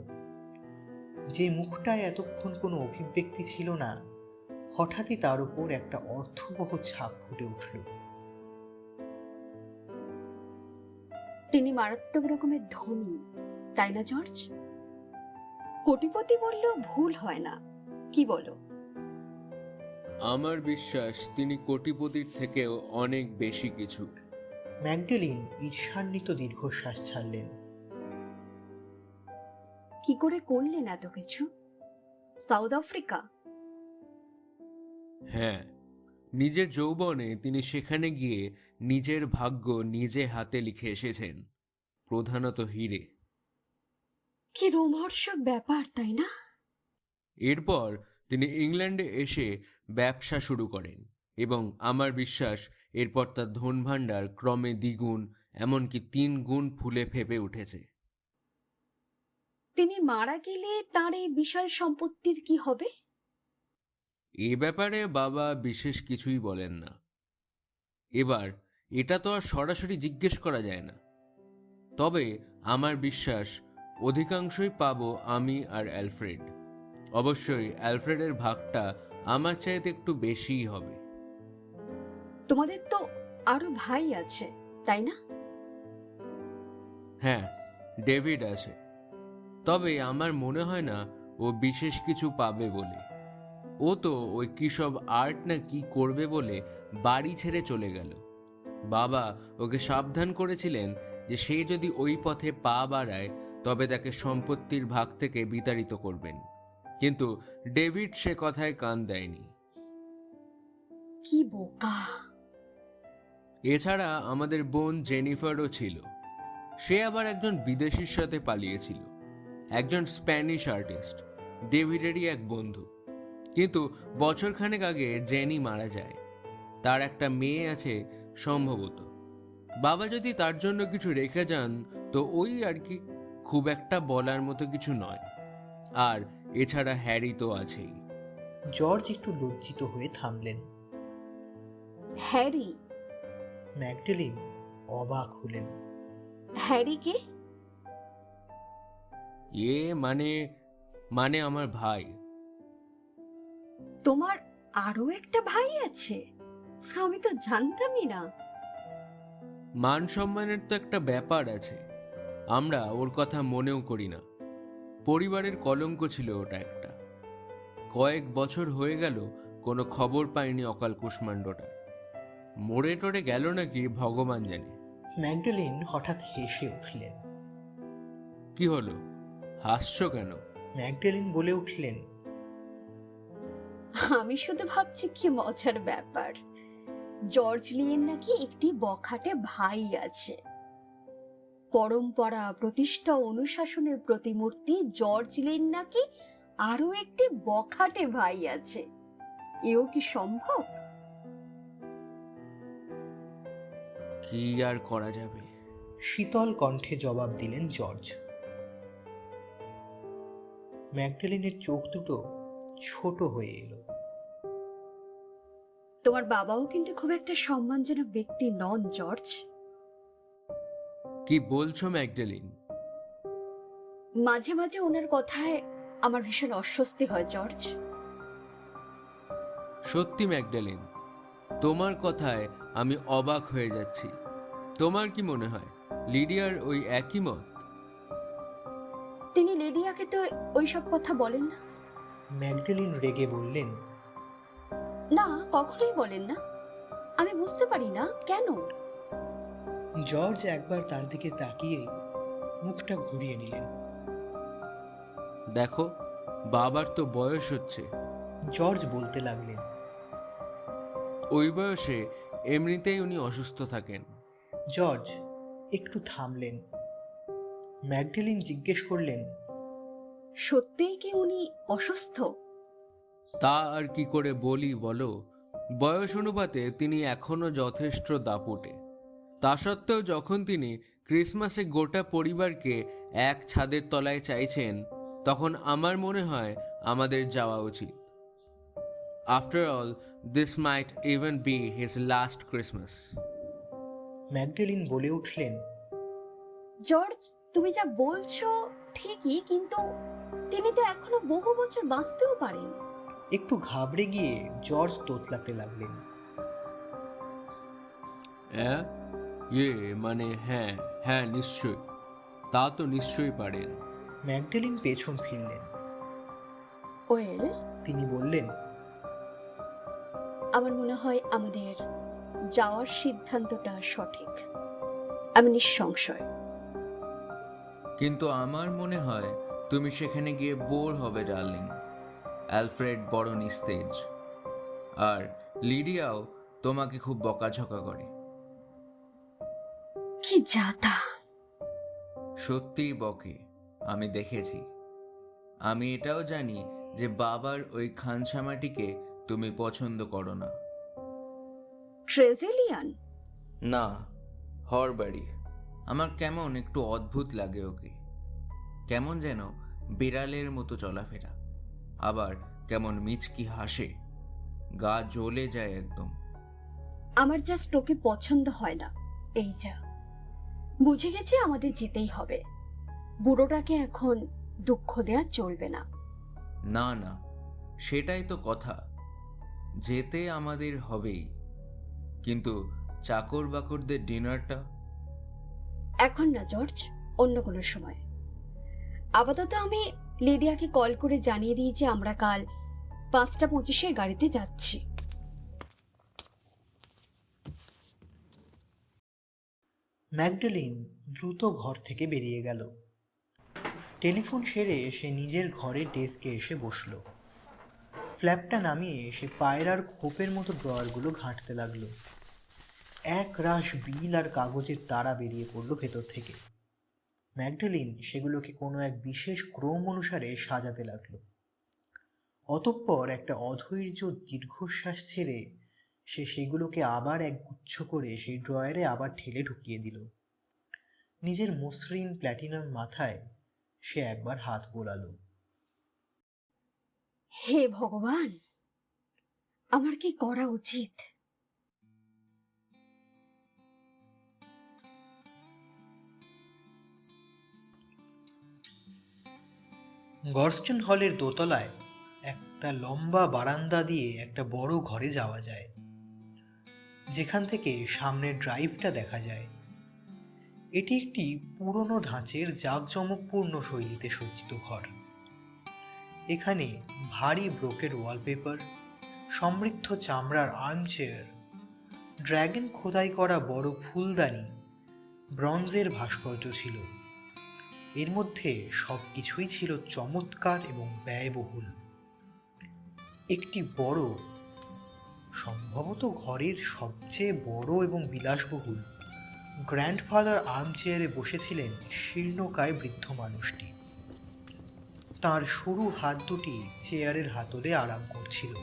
Speaker 5: যে মুখটায় এতক্ষণ কোনো অভিব্যক্তি ছিল না, হঠাৎই তার উপর একটা অর্থবহ ছাপ ফুটে উঠল।
Speaker 14: তিনি মারাত্মক রকমের ধনী, তাই না জর্জ? কোটিপতি বললেও ভুল হয় না, কি বলো?
Speaker 13: আমার বিশ্বাস তিনি কোটিপতির থেকেও অনেক বেশি কিছু।
Speaker 5: ম্যাগডালিন ঈর্ষান্বিত দীর্ঘশ্বাস ছাড়লেন।
Speaker 14: কি করে করলেন এত কিছু? South Africa?
Speaker 13: হ্যাঁ, নিজের যৌবনে তিনি সেখানে গিয়ে নিজের ভাগ্য নিজে হাতে লিখে এসেছেন, প্রধানত হিরে।
Speaker 14: কি রোমহর্ষক ব্যাপার, তাই না?
Speaker 13: এরপর তিনি ইংল্যান্ডে এসে ব্যবসা শুরু করেন এবং আমার বিশ্বাস এরপর তার ধনভাণ্ডার ক্রমে দ্বিগুণ, এমনকি 3 গুণ ফুলে ফেপে উঠেছে।
Speaker 14: তিনি মারা গেলে তার এই বিশাল সম্পত্তির কি হবে?
Speaker 13: এ ব্যাপারে বাবা বিশেষ কিছুই বলেন না। এবার এটা তো আর সরাসরি জিজ্ঞেস করা যায় না। তবে আমার বিশ্বাস অধিকাংশই পাবো আমি আর অ্যালফ্রেড। অবশ্যই অ্যালফ্রেডের ভাগটা আমার চাইতে একটু বেশিই হবে।
Speaker 14: তোমাদের তো আরো ভাই আছে, তাই না?
Speaker 13: হ্যাঁ, ডেভিড আছে। তবে আমার মনে হয় না ও বিশেষ কিছু পাবে বলে। ও তো ওই কি সব আর্ট না কি করবে বলে বাড়ি ছেড়ে চলে গেল। বাবা ওকে সাবধান করেছিলেন যে সে যদি ওই পথে পা বাড়ায় তবে তাকে সম্পত্তির ভাগ থেকে বিতাড়িত করবেন, কিন্তু ডেভিড সে কথায় কান দেয়নি।
Speaker 14: কি বোকা!
Speaker 13: এছাড়া আমাদের বোন জেনিফারও ছিল। সে আবার একজন বিদেশির সাথে পালিয়েছিল, একজন স্প্যানিশ আর্টিস্ট, ডেভিডেরই এক বন্ধু। কিন্তু বছরখানেক আগে জেনি মারা যায়। তার একটা মেয়ে আছে সম্ভবত। বাবা যদি তার জন্য কিছু রেখে যান তো ওই আর কি, খুব একটা বলার মতো কিছু নয়। আর এছাড়া হ্যারি তো আছেই।
Speaker 5: জর্জ একটু লজ্জিত হয়ে থামলেন।
Speaker 14: হ্যারি?
Speaker 5: ম্যাগডালিন অবাক হলেন।
Speaker 14: হ্যারি কে?
Speaker 13: মানে আমার ভাই।
Speaker 14: তোমার আরো একটা ভাই আছে? আমি তো জানতামই না।
Speaker 13: মান সম্মানের তো একটা ব্যাপার আছে, আমরা ওর কথা মনেও করি না। পরিবারের কলঙ্ক ছিল ওটা একটা। কয়েক বছর হয়ে গেল কোনো খবর পাইনি অকাল কুষ্মাণ্ডটা। মোড়ে টোড়ে গেল নাকি ভগবান জানে।
Speaker 5: ম্যাগডালিন হঠাৎ হেসে উঠলেন।
Speaker 13: কি হলো, হাসছো কেন?
Speaker 5: ম্যাগডালিন বলে উঠলেন,
Speaker 14: আমি শুধু ভাবছি কি মজার ব্যাপার, জর্জ লিয়ের নাকি একটি বখাটে ভাই আছে। পরম্পরা, প্রতিষ্ঠা, অনুশাসনের প্রতিমূর্তি জর্জ লিয়ের নাকি আরো একটি বখাটে ভাই আছে। এও কি সম্ভব?
Speaker 13: কি আর করা যাবে?
Speaker 5: শীতল কণ্ঠে জবাব দিলেন জর্জ। ম্যাগডালিনের চোখ দুটো ছোট হয়ে এলো।
Speaker 14: তোমার বাবাও কিন্তু খুব একটা সম্মানজনক ব্যক্তি নন জর্জ।
Speaker 13: কি বলছো ম্যাগডালিন?
Speaker 14: মাঝে মাঝে ওনার কথায় আমার ভীষণ অস্বস্তি হয় জর্জ।
Speaker 13: সত্যি ম্যাগডালিন, তোমার কথায় আমি অবাক হয়ে যাচ্ছি। তোমার কি মনে হয় লিডিয়ার ওই একই মত?
Speaker 14: তিনি লিডিয়াকে তো ওইসব কথা বলেন না।
Speaker 5: ম্যাগডালিন রেগে বললেন,
Speaker 14: না, কখনোই বলেন না। আমি বুঝতে পারি না কেন।
Speaker 5: জর্জ একবার তার দিকে তাকিয়ে মুখটা ঘুরিয়ে নিলেন।
Speaker 13: দেখো, বাবার তো বয়স হচ্ছে।
Speaker 5: জর্জ বলতে লাগলেন,
Speaker 13: ওই বয়সে এমনিতেই উনি অসুস্থ থাকেন।
Speaker 5: জর্জ একটু থামলেন। ম্যাগডালিন জিজ্ঞেস করলেন,
Speaker 14: সত্যিই কি উনি অসুস্থ?
Speaker 13: তা আর কি করে বলি বলো, বয়স অনুপাতে তিনি এখনো যথেষ্ট দাপুটে। তা সত্ত্বেও যখন তিনি ক্রিসমাসে গোটা পরিবারকে এক ছাদের তলায় চাইছেন, তখন আমার মনে হয় আমাদের যাওয়া উচিত। After all, this might even be his last Christmas.
Speaker 5: Magdalene বলে উঠলেন,
Speaker 14: জর্জ, তুমি যা বলছো ঠিকই, কিন্তু তিনি তো এখনো বহু বছর বাঁচতেও পারেন।
Speaker 5: একটু ঘাবড়ে গিয়ে জর্জ তোতলাতে লাগলেন।
Speaker 13: মানে হ্যাঁ হ্যাঁ, নিশ্চয়ই, তা তো নিশ্চয়ই পারেন।
Speaker 5: ম্যাগডালিন পেছন ফিরলেন।
Speaker 14: ওয়েল,
Speaker 5: তিনি বললেন,
Speaker 14: আমার মনে হয় আমাদের যাওয়ার সিদ্ধান্তটা সঠিক। আমি নিঃসংশয়।
Speaker 12: কিন্তু আমার মনে হয় তুমি সেখানে গিয়ে বোর হবে ডার্লিং। অ্যালফ্রেড বড় নিস্তেজ, আর লিডিয়াও তোমাকে খুব বকাঝকা করে।
Speaker 14: কি যাতা!
Speaker 12: সত্যিই বকে, আমি দেখেছি। আমি এটাও জানি যে বাবার ওই খানসামাটিকে তুমি পছন্দ করো না।
Speaker 14: ট্রেজেলিয়ান?
Speaker 12: না, হরবাড়ি। আমার কেমন একটু অদ্ভুত লাগে ওকে। কেমন যেন বিড়ালের মতো চলাফেরা, আবার কেমন মিচকি হাসে, গা জ্বলে যায় একদম।
Speaker 14: আমার জাস্ট ওকে পছন্দ হয় না, এই যা। বুঝে গেছি আমাদের যেতেই হবে। বুড়োটাকে এখন দুঃখ দেয়া চলবে না।
Speaker 12: না না, সেটাই তো কথা, যেতে আমাদের হবেই। কিন্তু চাকর বাকরদের ডিনারটা?
Speaker 14: এখন না জর্জ, অন্য কোনো সময়। আপাতত আমি লিডিয়াকে কল করে জানিয়ে দিই যে আমরা কাল 5:25 গাড়িতে যাচ্ছি।
Speaker 5: ম্যাগডালিন দ্রুত ঘর থেকে বেরিয়ে গেল। টেলিফোন সেরে সে নিজের ঘরে ডেস্কে এসে বসল। ফ্ল্যাপটা নামিয়ে সে পায়রার খোপের মতো ড্রয়ারগুলো ঘাঁটতে লাগলো। এক রাশ বিল আর কাগজের তারা বেরিয়ে পড়ল ভেতর থেকে। ম্যাগডালিন সেগুলোকে কোনো এক বিশেষ ক্রম অনুসারে সাজাতে লাগলো। অতঃপর একটা অধৈর্য দীর্ঘশ্বাস ছেড়ে সে সেগুলোকে আবার এক গুচ্ছ করে সেই ড্রয়ারে আবার ঠেলে ঢুকিয়ে দিল। নিজের মসৃণ প্ল্যাটিনাম মাথায় সে একবার হাত বোলালো।
Speaker 14: হে ভগবান, আমার কি করা উচিত?
Speaker 5: গর্স্টন হলের দোতলায় একটা লম্বা বারান্দা দিয়ে একটা বড় ঘরে যাওয়া যায়, যেখান থেকে সামনের ড্রাইভটা দেখা যায়। এটি একটি পুরনো ধাঁচের জাঁকজমকপূর্ণ শৈলীতে সজ্জিত ঘর। এখানে ভারী ব্রোকেড ওয়ালপেপার, সমৃদ্ধ চামড়ার আর্মচেয়ার ড্র্যাগন খোদাই করা বড় ফুলদানি ব্রঞ্জের ভাস্কর্য ছিল। এর মধ্যে সব কিছুই ছিল চমৎকার এবং ব্যয়বহুল। একটি বড়, সম্ভবত ঘরের সবচেয়ে বড় এবং বিলাসবহুল গ্র্যান্ডফাদার আর্মচেয়ারে বসেছিলেন শীর্ণকায় বৃদ্ধ মানুষটি। তার সরু হাত দুটি চেয়ারের হাতলে আরাম করছিল।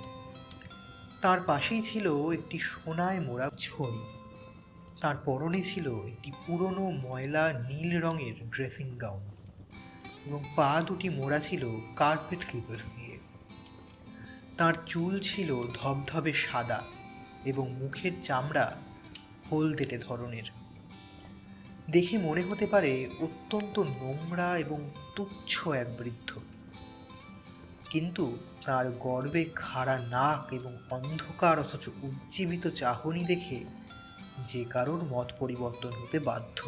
Speaker 5: তার পাশেই ছিল একটি সোনায় মোড়া ছড়ি। তার পরনে ছিল একটি পুরনো ময়লা নীল রঙের ড্রেসিং গাউন এবং পা দুটি মোড়া ছিল কার্পেট স্লিপার্স দিয়ে। তার চুল ছিল ধবধবে সাদা এবং মুখের চামড়া হলদেটে ধরনের। দেখে মনে হতে পারে অত্যন্ত নোংরা এবং তুচ্ছ এক বৃদ্ধ, কিন্তু তার গর্বে খাড়া নাক এবং অন্ধকার অথচ উজ্জীবিত চাহনি দেখে যে কারোর মত পরিবর্তন হতে বাধ্য।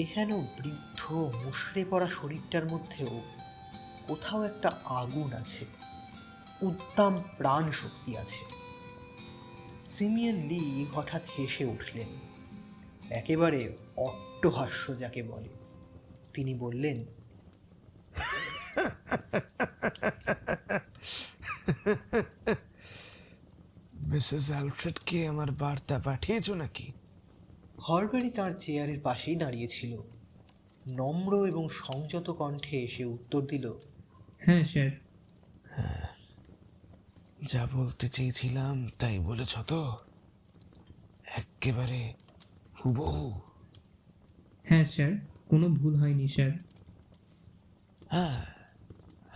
Speaker 5: এহেন বৃদ্ধ মুষড়ে পড়া শরীরটার মধ্যেও কোথাও একটা আগুন আছে, উদ্দাম প্রাণ শক্তি আছে। সিমিয়ন লি হঠাৎ হেসে উঠলেন, একেবারে অট্টহাস্য যাকে বলে। তিনি বললেন,
Speaker 7: মিসেস অ্যালফ্রেডকে আমার বার্তা পাঠিয়েছো নাকি?
Speaker 5: হরবেরি তার চেয়ারের পাশেই দাঁড়িয়েছিল। নম্র এবং সংযত কণ্ঠে সে উত্তর দিল,
Speaker 10: হ্যাঁ স্যার।
Speaker 7: যা বলতে চেয়েছিলাম তাই বলেছ তো? একেবারে হুবহু?
Speaker 10: হ্যাঁ স্যার, কোনো ভুল হয়নি স্যার।
Speaker 7: হ্যাঁ,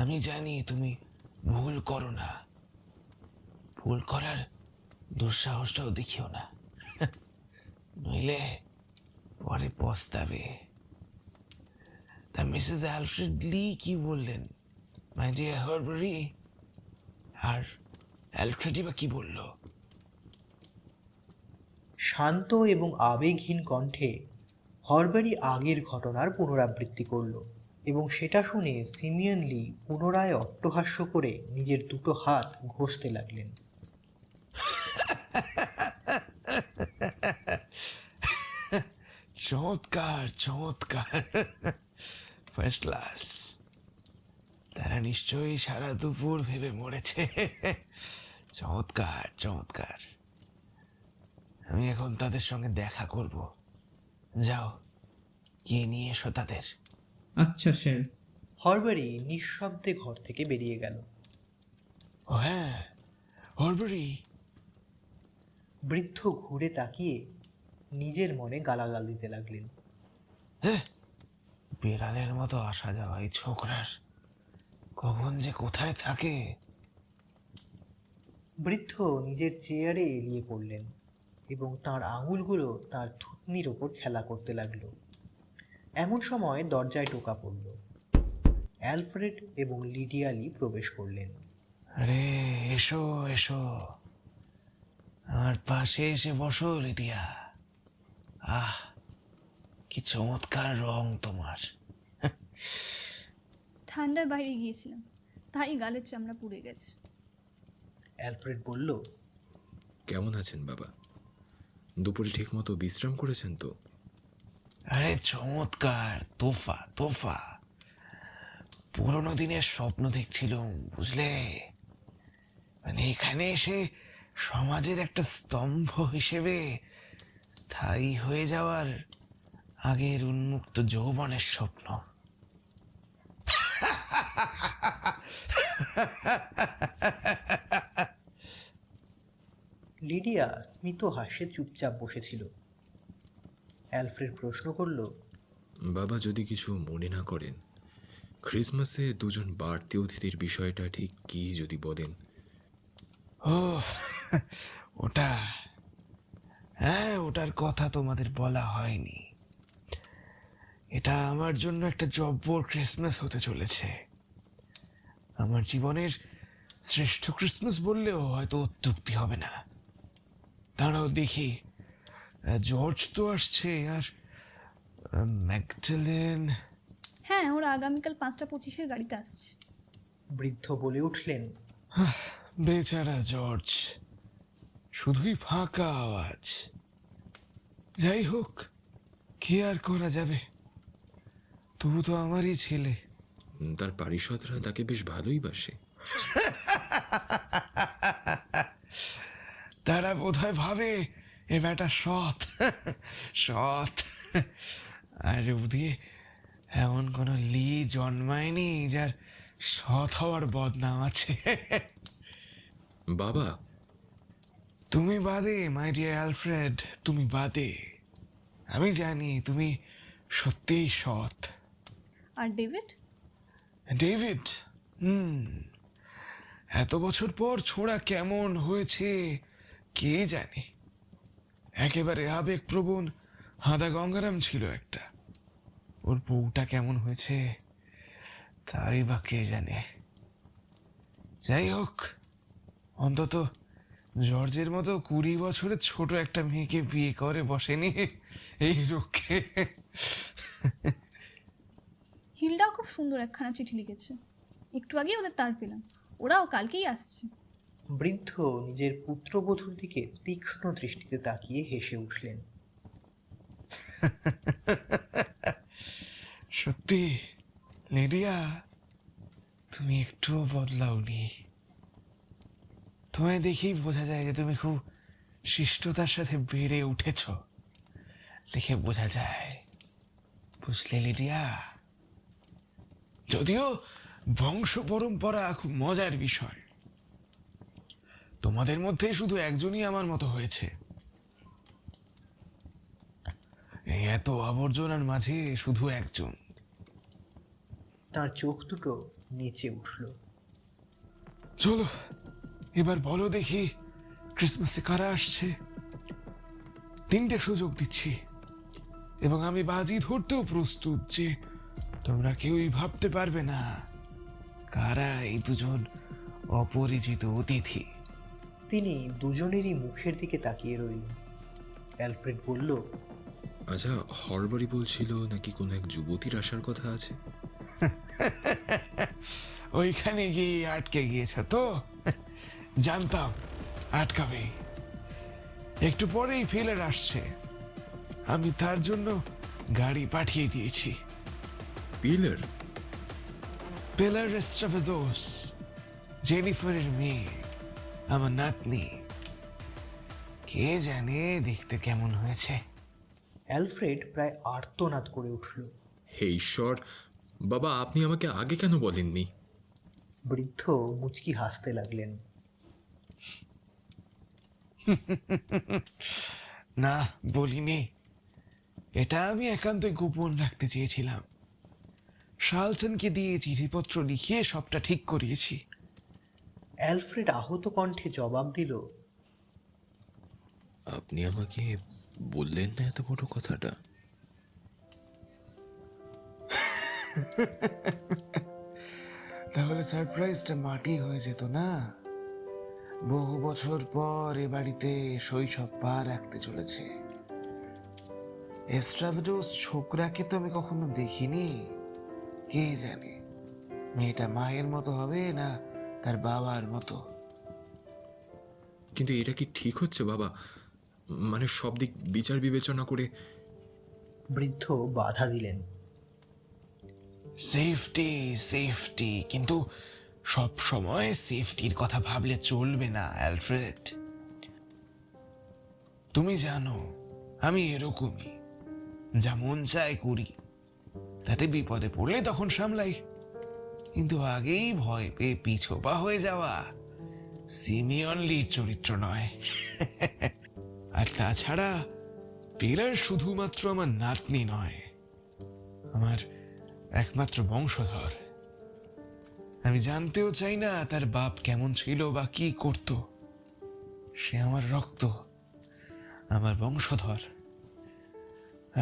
Speaker 7: আমি জানি তুমি ভুল করো না। ভুল করার দুঃসাহসটাও দেখিও না, নইলে পরে পস্তাবে। তা মিসেস অ্যালফ্রেড লি কি বললেন, মাই ডিয়ার হরবেরি? আর অ্যালফ্রেডই বা কি বলল?
Speaker 5: শান্ত এবং আবেগহীন কণ্ঠে হরবেরি আগের ঘটনার পুনরাবৃত্তি করল এবং সেটা শুনে সিমিয়ন লি পুনরায় অট্টহাস্য করে নিজের দুটো হাত ঘষতে লাগলেন।
Speaker 7: চমৎকার চমৎকার, ফার্স্ট ক্লাস। তারা নিশ্চয়ই সারা দুপুর ভেবে মরেছে। চমৎকার চমৎকার। আমি এখন তাদের সঙ্গে দেখা করব। যাও, গিয়ে নিয়ে এসো তাদের।
Speaker 10: আচ্ছা স্যার।
Speaker 5: হরবেরি নিঃশব্দে ঘর থেকে বেরিয়ে গেল।
Speaker 7: ও হ্যাঁ, হরবেরি।
Speaker 5: বৃদ্ধ ঘুরে তাকিয়ে নিজের মনে গালাগাল দিতে লাগলেন।
Speaker 7: বিড়ালের মতো আসা যাওয়া এই ছোকরার, কখন যে কোথায় থাকে।
Speaker 5: বৃদ্ধ নিজের চেয়ারে এলিয়ে পড়লেন এবং তার আঙুলগুলো তার থুতনির ওপর খেলা করতে লাগলো। এমন সময় দরজায় টোকা পড়ল। অ্যালফ্রেড এবং লিডিয়া লি প্রবেশ করলেন।
Speaker 7: আরে এসো এসো, আমার পাশে এসে বসো লিডিয়া। আহ, কি চমৎকার রং তোমার।
Speaker 6: ঠান্ডায় বাইরে গিয়েছিলাম, তাই গালের চামড়া পুড়ে গেছে।
Speaker 5: অ্যালফ্রেড বলল,
Speaker 9: কেমন আছেন বাবা? দুপুরে ঠিক মতো বিশ্রাম করেছেন তো?
Speaker 7: আরে চমৎকার, তোফা তোফা। পুরোনো দিনের স্বপ্ন দেখছিলাম, বুঝলে। মানে এখানে এসে সমাজের একটা স্তম্ভ হিসেবে স্থায়ী হয়ে যাওয়ার আগের উন্মুক্ত যৌবনের স্বপ্ন।
Speaker 5: লিডিয়া স্মিত হাসে চুপচাপ বসেছিল। অ্যালফ্রেড প্রশ্ন করল,
Speaker 9: বাবা যদি কিছু মনে না করেন, ক্রিসমাসে দুজন বাড়তি অতিথির বিষয়টা ঠিক কি যদি বলেন?
Speaker 7: ও ওটা, হ্যাঁ, ওটার কথা তোমাদের বলা হয়নি। এটা আমার জন্য একটা জব্বর ক্রিসমাস হতে চলেছে। আমার জীবনের শ্রেষ্ঠ ক্রিসমাস বললেও হয়তো অত্যুক্তি হবে না। দাঁড়াও দেখি, জর্জ তো আসছে, আর ম্যাগডালেন।
Speaker 6: হ্যাঁ, ওরা আগামীকাল 5:25 গাড়িতে আসছে।
Speaker 5: বৃদ্ধ বলে উঠলেন,
Speaker 7: বেচারা জর্জ, শুধুই ফাঁকা আওয়াজ। যাই হোক, কি আর করা যাবে, তবু তো আমারই ছেলে।
Speaker 9: তার পারিষদরা তাকে বেশ ভালোই বাসে।
Speaker 7: তারা বোধহয় ভাবে এ বেটা সৎ। সৎ। আজ অবধি এমন কোনো লি জন্মায়নি যার সৎ হওয়ার বদনাম আছে।
Speaker 9: বাবা,
Speaker 7: তুমি বাদে মাই ডিয়ার অ্যালফ্রেড, তুমি বাদে। আমি জানি তুমি সত্যিই সৎ।
Speaker 6: আর ডেভিড?
Speaker 7: ডেভিড, এত বছর পর ছোড়া কেমন হয়েছে কে জানে। একেবারে আবেগপ্রবণ হাদা গঙ্গারাম ছিল একটা। ওর বউটা কেমন হয়েছে তাই বা কে জানে। যাই হোক, অন্তত জর্জের মতো 20 বছরের ছোট একটা মেয়েকে বিয়ে করে বসেনি এই রক্ষে।
Speaker 6: হিলডাও খুব সুন্দর একখানা চিঠি লিখেছে, একটু আগেই ওদের তার পেলাম, ওরাও কালকেই আসছে।
Speaker 5: বৃদ্ধ নিজের পুত্রবধূর দিকে তীক্ষ্ণ দৃষ্টিতে তাকিয়ে হেসে উঠলেন।
Speaker 7: সত্যি লিডিয়া, তুমি একটুও বদলাওনি। তোমায় দেখেই বোঝা যায় যে তুমি খুব শিষ্টতার সাথে বেড়ে উঠেছ। দেখে বোঝা যায়, বুঝলে লিডিয়া? যদিও বংশ পরম্পরা খুব মজার বিষয়। তোমাদের মধ্যে শুধু একজনই আমার মতো হয়েছে। এই এত আবর্জনার মাঝে শুধু একজন।
Speaker 5: তার চোখ দুটো নিচে উঠল।
Speaker 7: চলো এবার বলো দেখি, ক্রিসমাসে কারা আসছে? 3টে সুযোগ দিচ্ছি, এবং আমি বাজি ধরতেও প্রস্তুত যে তোমরা কেউই ভাবতে পারবে না কারা এই দুজন অপরিচিত অতিথি।
Speaker 5: তিনি দুজনেরই মুখের দিকে তাকিয়ে রইলেন। অ্যালফ্রেড বলল,
Speaker 9: আচ্ছা, হরবরি বলছিল নাকি কোনো এক যুবতীর আসার কথা আছে?
Speaker 7: ওইখানে গিয়ে আটকে গিয়েছ তো? জানতাম আটকাবে। একটু পরেই ফিলার আসছে, আমি তার জন্য গাড়ি পাঠিয়ে দিয়েছি।
Speaker 9: পিলার?
Speaker 7: পিলার রেস্ট্রাভেদোস, জেনিফারের মেয়ে, আমার নাতনি। কে জানে দেখতে কেমন হয়েছে।
Speaker 5: অ্যালফ্রেড প্রায় আর্তনাদ করে উঠল।
Speaker 9: হে ঈশ্বর, বাবা আপনি আমাকে আগে কেন বলেননি?
Speaker 5: বৃদ্ধ মুচকি হাসতে লাগলেন।
Speaker 7: না, বলিনি। এটা আমি একান্তই গোপন রাখতে চেয়েছিলাম। শালটনকে দিয়ে চিঠিপত্র লিখিয়ে সবটা ঠিক করিয়েছি।
Speaker 5: অ্যালফ্রেড আহত কণ্ঠে জবাব দিল,
Speaker 9: আপনি আমাকে বললেন না এত বড় কথাটা?
Speaker 7: তাহলে সারপ্রাইজটা মাটি হয়ে যেত না? বহু বছর পর এ বাড়িতে শৈশব পা রাখতে চলেছে। এস্ট্রাভেডোস ছোকরাকে তো আমি কখনো দেখিনি। কে জানে মেয়েটা মায়ের মতো হবে না তার বাবার মতো।
Speaker 9: কিন্তু এটা কি ঠিক হচ্ছে বাবা? মানে সব দিক বিচার বিবেচনা করে?
Speaker 5: বৃদ্ধ বাধা দিলেন।
Speaker 7: সেফটি সেফটি, কিন্তু সব সময় সেফটির কথা ভাবলে চলবে না অ্যালফ্রেড। তুমি জানো আমি এরকমই, যা মন চায় করি, তাতে বিপদে পড়লে তখন সামলাই। কিন্তু আগেই ভয় পেয়ে পিছোপা হয়ে যাওয়া সিমিয়ন লির চরিত্র নয়। আর তাছাড়া পিলার শুধুমাত্র আমার নাতনি নয়, আমার একমাত্র বংশধর। আমি জানতেও চাই না তার বাপ কেমন ছিল বা কি করত। সে আমার রক্ত, আমার বংশধর।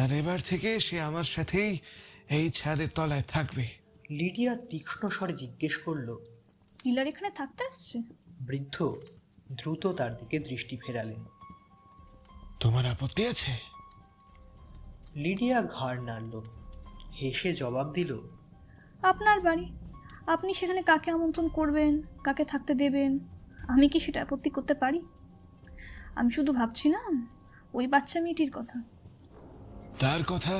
Speaker 7: আর এবার থেকে সে আমার সাথেই এই ছাদের তলায় থাকবে।
Speaker 5: লিডিয়া তীক্ষ্ণ স্বরে জিজ্ঞেস করল,
Speaker 6: পিলার এখানে থাকতে আসছে?
Speaker 5: বৃদ্ধ দ্রুত তার দিকে দৃষ্টি ফেরালেন।
Speaker 7: তোমার আপত্তি আছে?
Speaker 5: লিডিয়া ঘাড় নাড়ল, হেসে জবাব দিল,
Speaker 6: আপনার বাড়ি, আপনি সেখানে কাকে আমন্ত্রণ করবেন, কাকে থাকতে দেবেন, আমি কি সেটা আপত্তি করতে পারি? আমি শুধু ভাবছিলাম ওই বাচ্চা মেয়েটির কথা।
Speaker 7: তার কথা?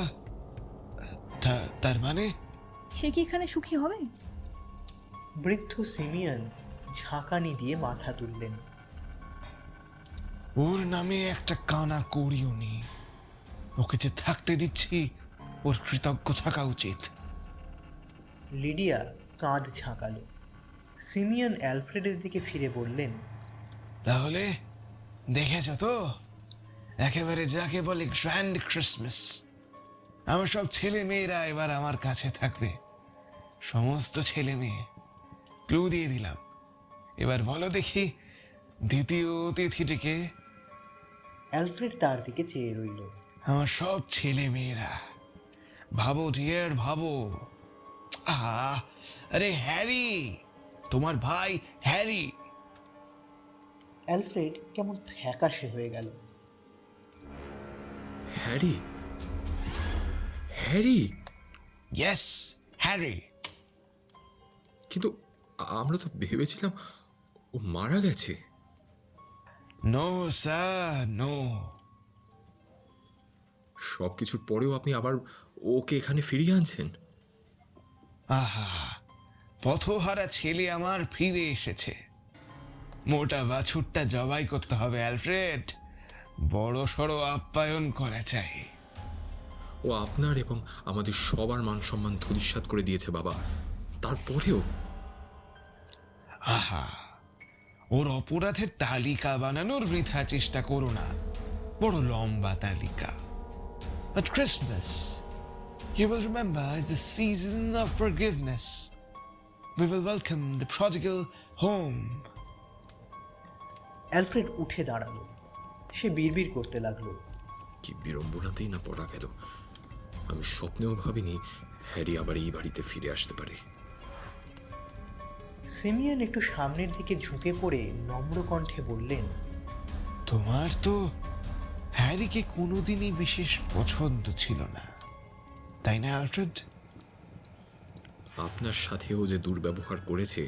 Speaker 7: তার মানে?
Speaker 6: সে কি এখানে সুখী হবে?
Speaker 5: বৃদ্ধ সিমিয়ন ঝাঁকানি দিয়ে মাথা তুললেন।
Speaker 7: ওর নামে একটা কানা করিও নি। ওকে যে থাকতে দিচ্ছি ওর কৃতজ্ঞ থাকা উচিত।
Speaker 5: লিডিয়া কাঁধ ঝাঁকালো। সিমিয়ন অ্যালফ্রেডের দিকে ফিরে বললেন,
Speaker 7: তাহলে দেখেছ তো, একেবারে যাকে বলে গ্র্যান্ড ক্রিসমাস। আমার সব ছেলে মেয়েরা এবার আমার কাছে থাকবে, সমস্ত ছেলে মেয়ে। ক্লু দিয়ে দিলাম। এবার বলো দেখি দ্বিতীয় অতিথিটিকে।
Speaker 5: অ্যালফ্রেড তার দিকে চেয়ে রইল।
Speaker 7: আমার সব ছেলে মেয়েরা। ভাবো ডিয়ার, ভাবো। আরে হ্যারি, তোমার ভাই হ্যারি।
Speaker 5: অ্যালফ্রেড কেমন ফ্যাকাশে হয়ে গেল।
Speaker 9: হ্যারি? হ্যারি?
Speaker 7: Yes, Harry.
Speaker 9: কিন্তু আমরা তো ভেবেছিলাম ও মারা গেছে।
Speaker 7: No sir, no.
Speaker 9: সব কিছুর পরেও আপনি আবার ওকে এখানে ফিরিয়ে আনছেন?
Speaker 7: আহা, পথহারা ছেলে আমার ফিরে এসেছে। মোটা বাছুরটা জবাই করতে হবে অ্যালফ্রেড, বড় সড়ো আপ্যায়ন করা চাই।
Speaker 9: ও আপনার এবং আমাদের সবার মান সম্মান ধূলিসাৎ করে দিয়েছে বাবা, তারপরেও।
Speaker 7: আহা, ওর অপরাধের তালিকা বানানোর বৃথা চেষ্টা করো না, বড় লম্বা তালিকা। At Christmas, you will remember, is the season of forgiveness. We will welcome the prodigal home.
Speaker 5: Alfred উঠে দাঁড়ালো। সে বিড়বিড় করতে লাগলো,
Speaker 9: কি বিড়ম্বনাতেই না পড়া গেল। আমি স্বপ্নেও ভাবিনি হ্যারি আবার এই বাড়িতে ফিরে আসতে পারে।
Speaker 5: সিমিয়ন একটু সামনের দিকে ঝুঁকে পড়ে নম্র কণ্ঠে বললেন,
Speaker 7: তোমার তো হ্যারিকে কোনোদিনই বিশেষ পছন্দ ছিল না, তাই না অ্যালফ্রেড?
Speaker 9: আপনার সাথেও যে দুর্ব্যবহার করেছে,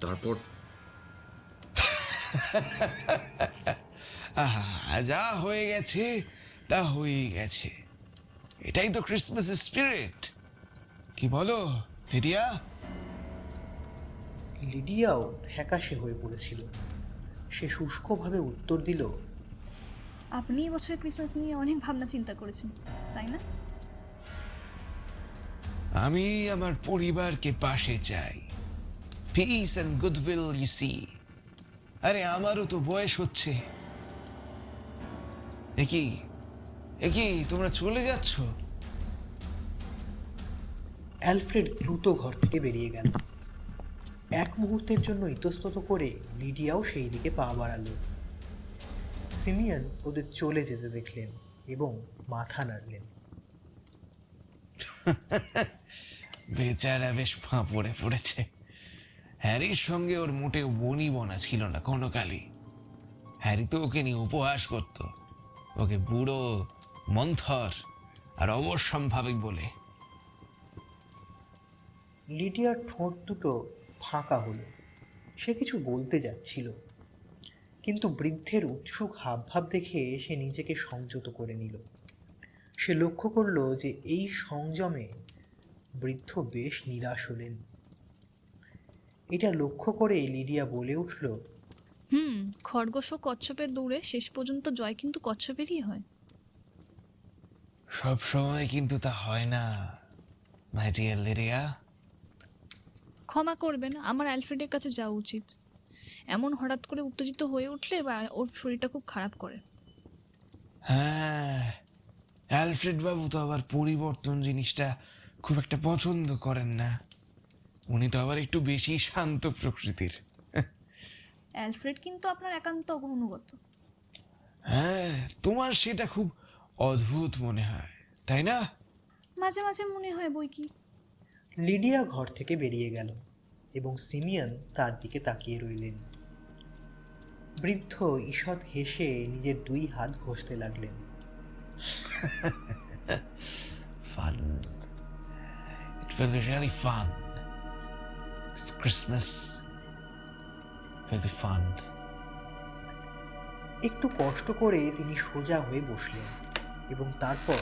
Speaker 9: তারপর
Speaker 7: যা হয়ে গেছে তা হয়েই গেছে। এটাই তো ক্রিসমাসের স্পিরিট, কি বলো লিডিয়া?
Speaker 5: লিডিয়াও ফ্যাকাশে হয়ে পড়েছিল। সে শুষ্কভাবে উত্তর দিল,
Speaker 6: আপনি এই বছরের ক্রিসমাস নিয়ে অনেক ভাবনা চিন্তা করেছেন, তাই না?
Speaker 7: আমি আমার পরিবারকে পাশে চাই। Peace and goodwill, you see. আরে আমারও তো বয়স হচ্ছে। একই তোমরা চলে যাচ্ছ?
Speaker 5: অ্যালফ্রেড দ্রুত ঘর থেকে বেরিয়ে গেল। এক মুহূর্তের জন্য ইতস্তত করে লিডিয়াও সেই দিকে পা বাড়ালো। সিমিয়ন ওদের চলে যেতে দেখলেন এবং মাথা নাড়লেন।
Speaker 7: বেচারা বেশ ফাঁপড়ে পড়েছে। হ্যারির সঙ্গে ওর মোটেও বনি বনা ছিল না কোনো কালই। হ্যারি তো ওকে নিয়ে উপহাস করত, ওকে বুড়ো, মন্থর আর অবশ্যম্ভাবিক বলে।
Speaker 5: লিডিয়ার ঠোঁট দুটো ফাঁকা হলো। সে কিছু বলতে যাচ্ছিল, কিন্তু বৃদ্ধের উৎসুক হাবভাব দেখে সে নিজেকে সংযত করে নিল। সে লক্ষ্য করল যে এই সংযমে বৃদ্ধ বেশ নিরাশ হলেন। এটা লক্ষ্য করে লিডিয়া বলে উঠল,
Speaker 6: খরগোশ ও কচ্ছপের দৌড়ে শেষ পর্যন্ত জয় কিন্তু কচ্ছপেরই হয়।
Speaker 7: সব সময় কিন্তু তা হয় না মাই ডিয়ার লিডিয়া।
Speaker 6: ক্ষমা করবেন, আমার অ্যালফ্রেডের কাছে যাওয়া উচিত। এমন হঠাৎ করে উত্তেজিত হয়ে উঠলে বা ওর শরীরটা খুব খারাপ করে।
Speaker 7: হ্যাঁ, অ্যালফ্রেড বাবু তো আবার পরিবর্তন জিনিসটা খুব একটা পছন্দ করেন না। উনি তো আবার একটু বেশি শান্ত প্রকৃতির।
Speaker 6: অ্যালফ্রেড কিন্তু আপনার একান্ত অনুগত।
Speaker 7: হ্যাঁ, তোমার সেটা খুব অদ্ভুত মনে হয়, তাই না?
Speaker 6: মাঝে মাঝে মনে হয় বই কি।
Speaker 5: লিডিয়া ঘর থেকে বেরিয়ে গেল এবং সিমিয়ন তার দিকে তাকিয়ে রইলেন। বৃদ্ধ ঈষৎ হেসে নিজের দুই হাত ঘষতে লাগলেন।
Speaker 7: Fun. It will be really fun. It's Christmas. It will be fun.
Speaker 5: একটু কষ্ট করে তিনি সোজা হয়ে বসলেন এবং তারপর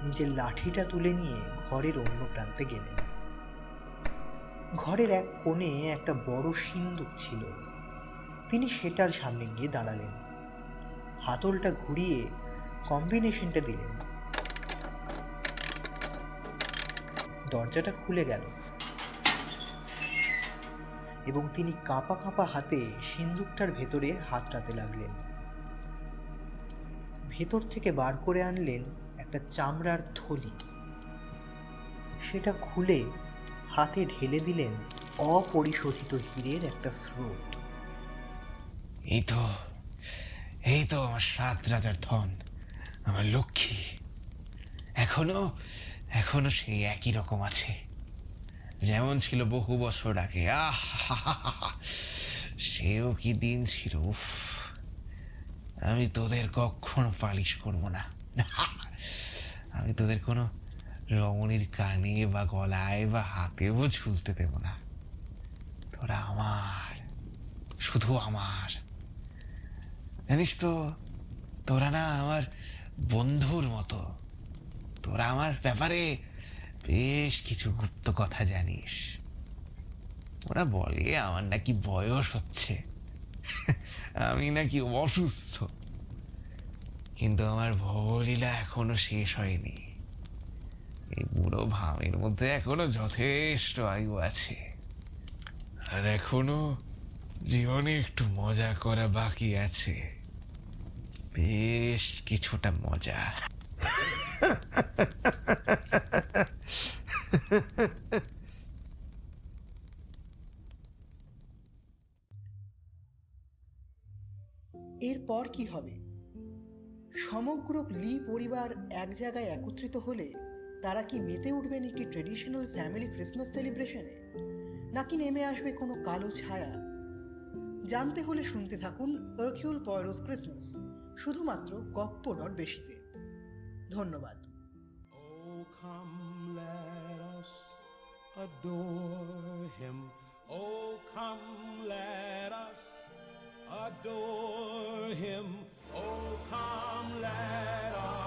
Speaker 5: নিজের লাঠিটা তুলে নিয়ে ঘরের অন্য প্রান্তে গেলেন। ঘরের এক কোণে একটা বড় সিন্দুক ছিল। তিনি সেটার সামনে গিয়ে দাঁড়ালেন, হাতলটা ঘুরিয়ে কম্বিনেশনটা দিলেন। দরজাটা খুলে গেল এবং তিনি কাঁপা কাঁপা হাতে সিন্দুকটার ভেতরে হাত রাখতে লাগলেন। ভেতর থেকে বার করে আনলেন একটা চামড়ার থলি। সেটা খুলে হাতে ঢেলে দিলেন অপরিশোধিত হীরের একটা স্রোত।
Speaker 7: এই তো আমার 7 রাজার ধন, আমার লক্ষ্মী। এখনো সেই একই রকম আছে, যেমন ছিল বহু বছর আগে। সেও কি দিন ছিল! উফ, আমি তোদের কখনো পালিশ করব না। আমি তোদের কোনো রমণীর কানে বা গলায় বা হাতেও ঝুলতে দেব না। তোরা আমার, শুধু আমার। জানিস তো, তোরা না আমার বন্ধুর মতো। তোরা আমার ব্যাপারে বেশ কিছু গুপ্ত কথা জানিস। ওরা বলে আমার নাকি বয়স হচ্ছে, আমি নাকি অসুস্থ, কিন্তু আমার ভবলীলা এখনো শেষ হয়নি। এই বুড়ো ভামের মধ্যে এখনো যথেষ্ট আয়ু আছে, আর এখনো জীবনে একটু মজা করা বাকি আছে, বেশ কিছুটা মজা।
Speaker 5: এরপর কি হবে? সমগ্র লি পরিবার এক জায়গায় একত্রিত হলে তারা কি মেতে উঠবেন একটি ট্রেডিশনাল ফ্যামিলি ক্রিসমাস সেলিব্রেশনে, নাকি নেমে আসবে কোনো কালো ছায়া? জানতে হলে শুনতে থাকুন আর্কিউল পয়রোস ক্রিসমাস, শুধুমাত্র গপ্প.বেশিতে। ধন্যবাদ।
Speaker 1: Oh, come, let us adore him. Oh, come, let us adore him. Oh, come, let us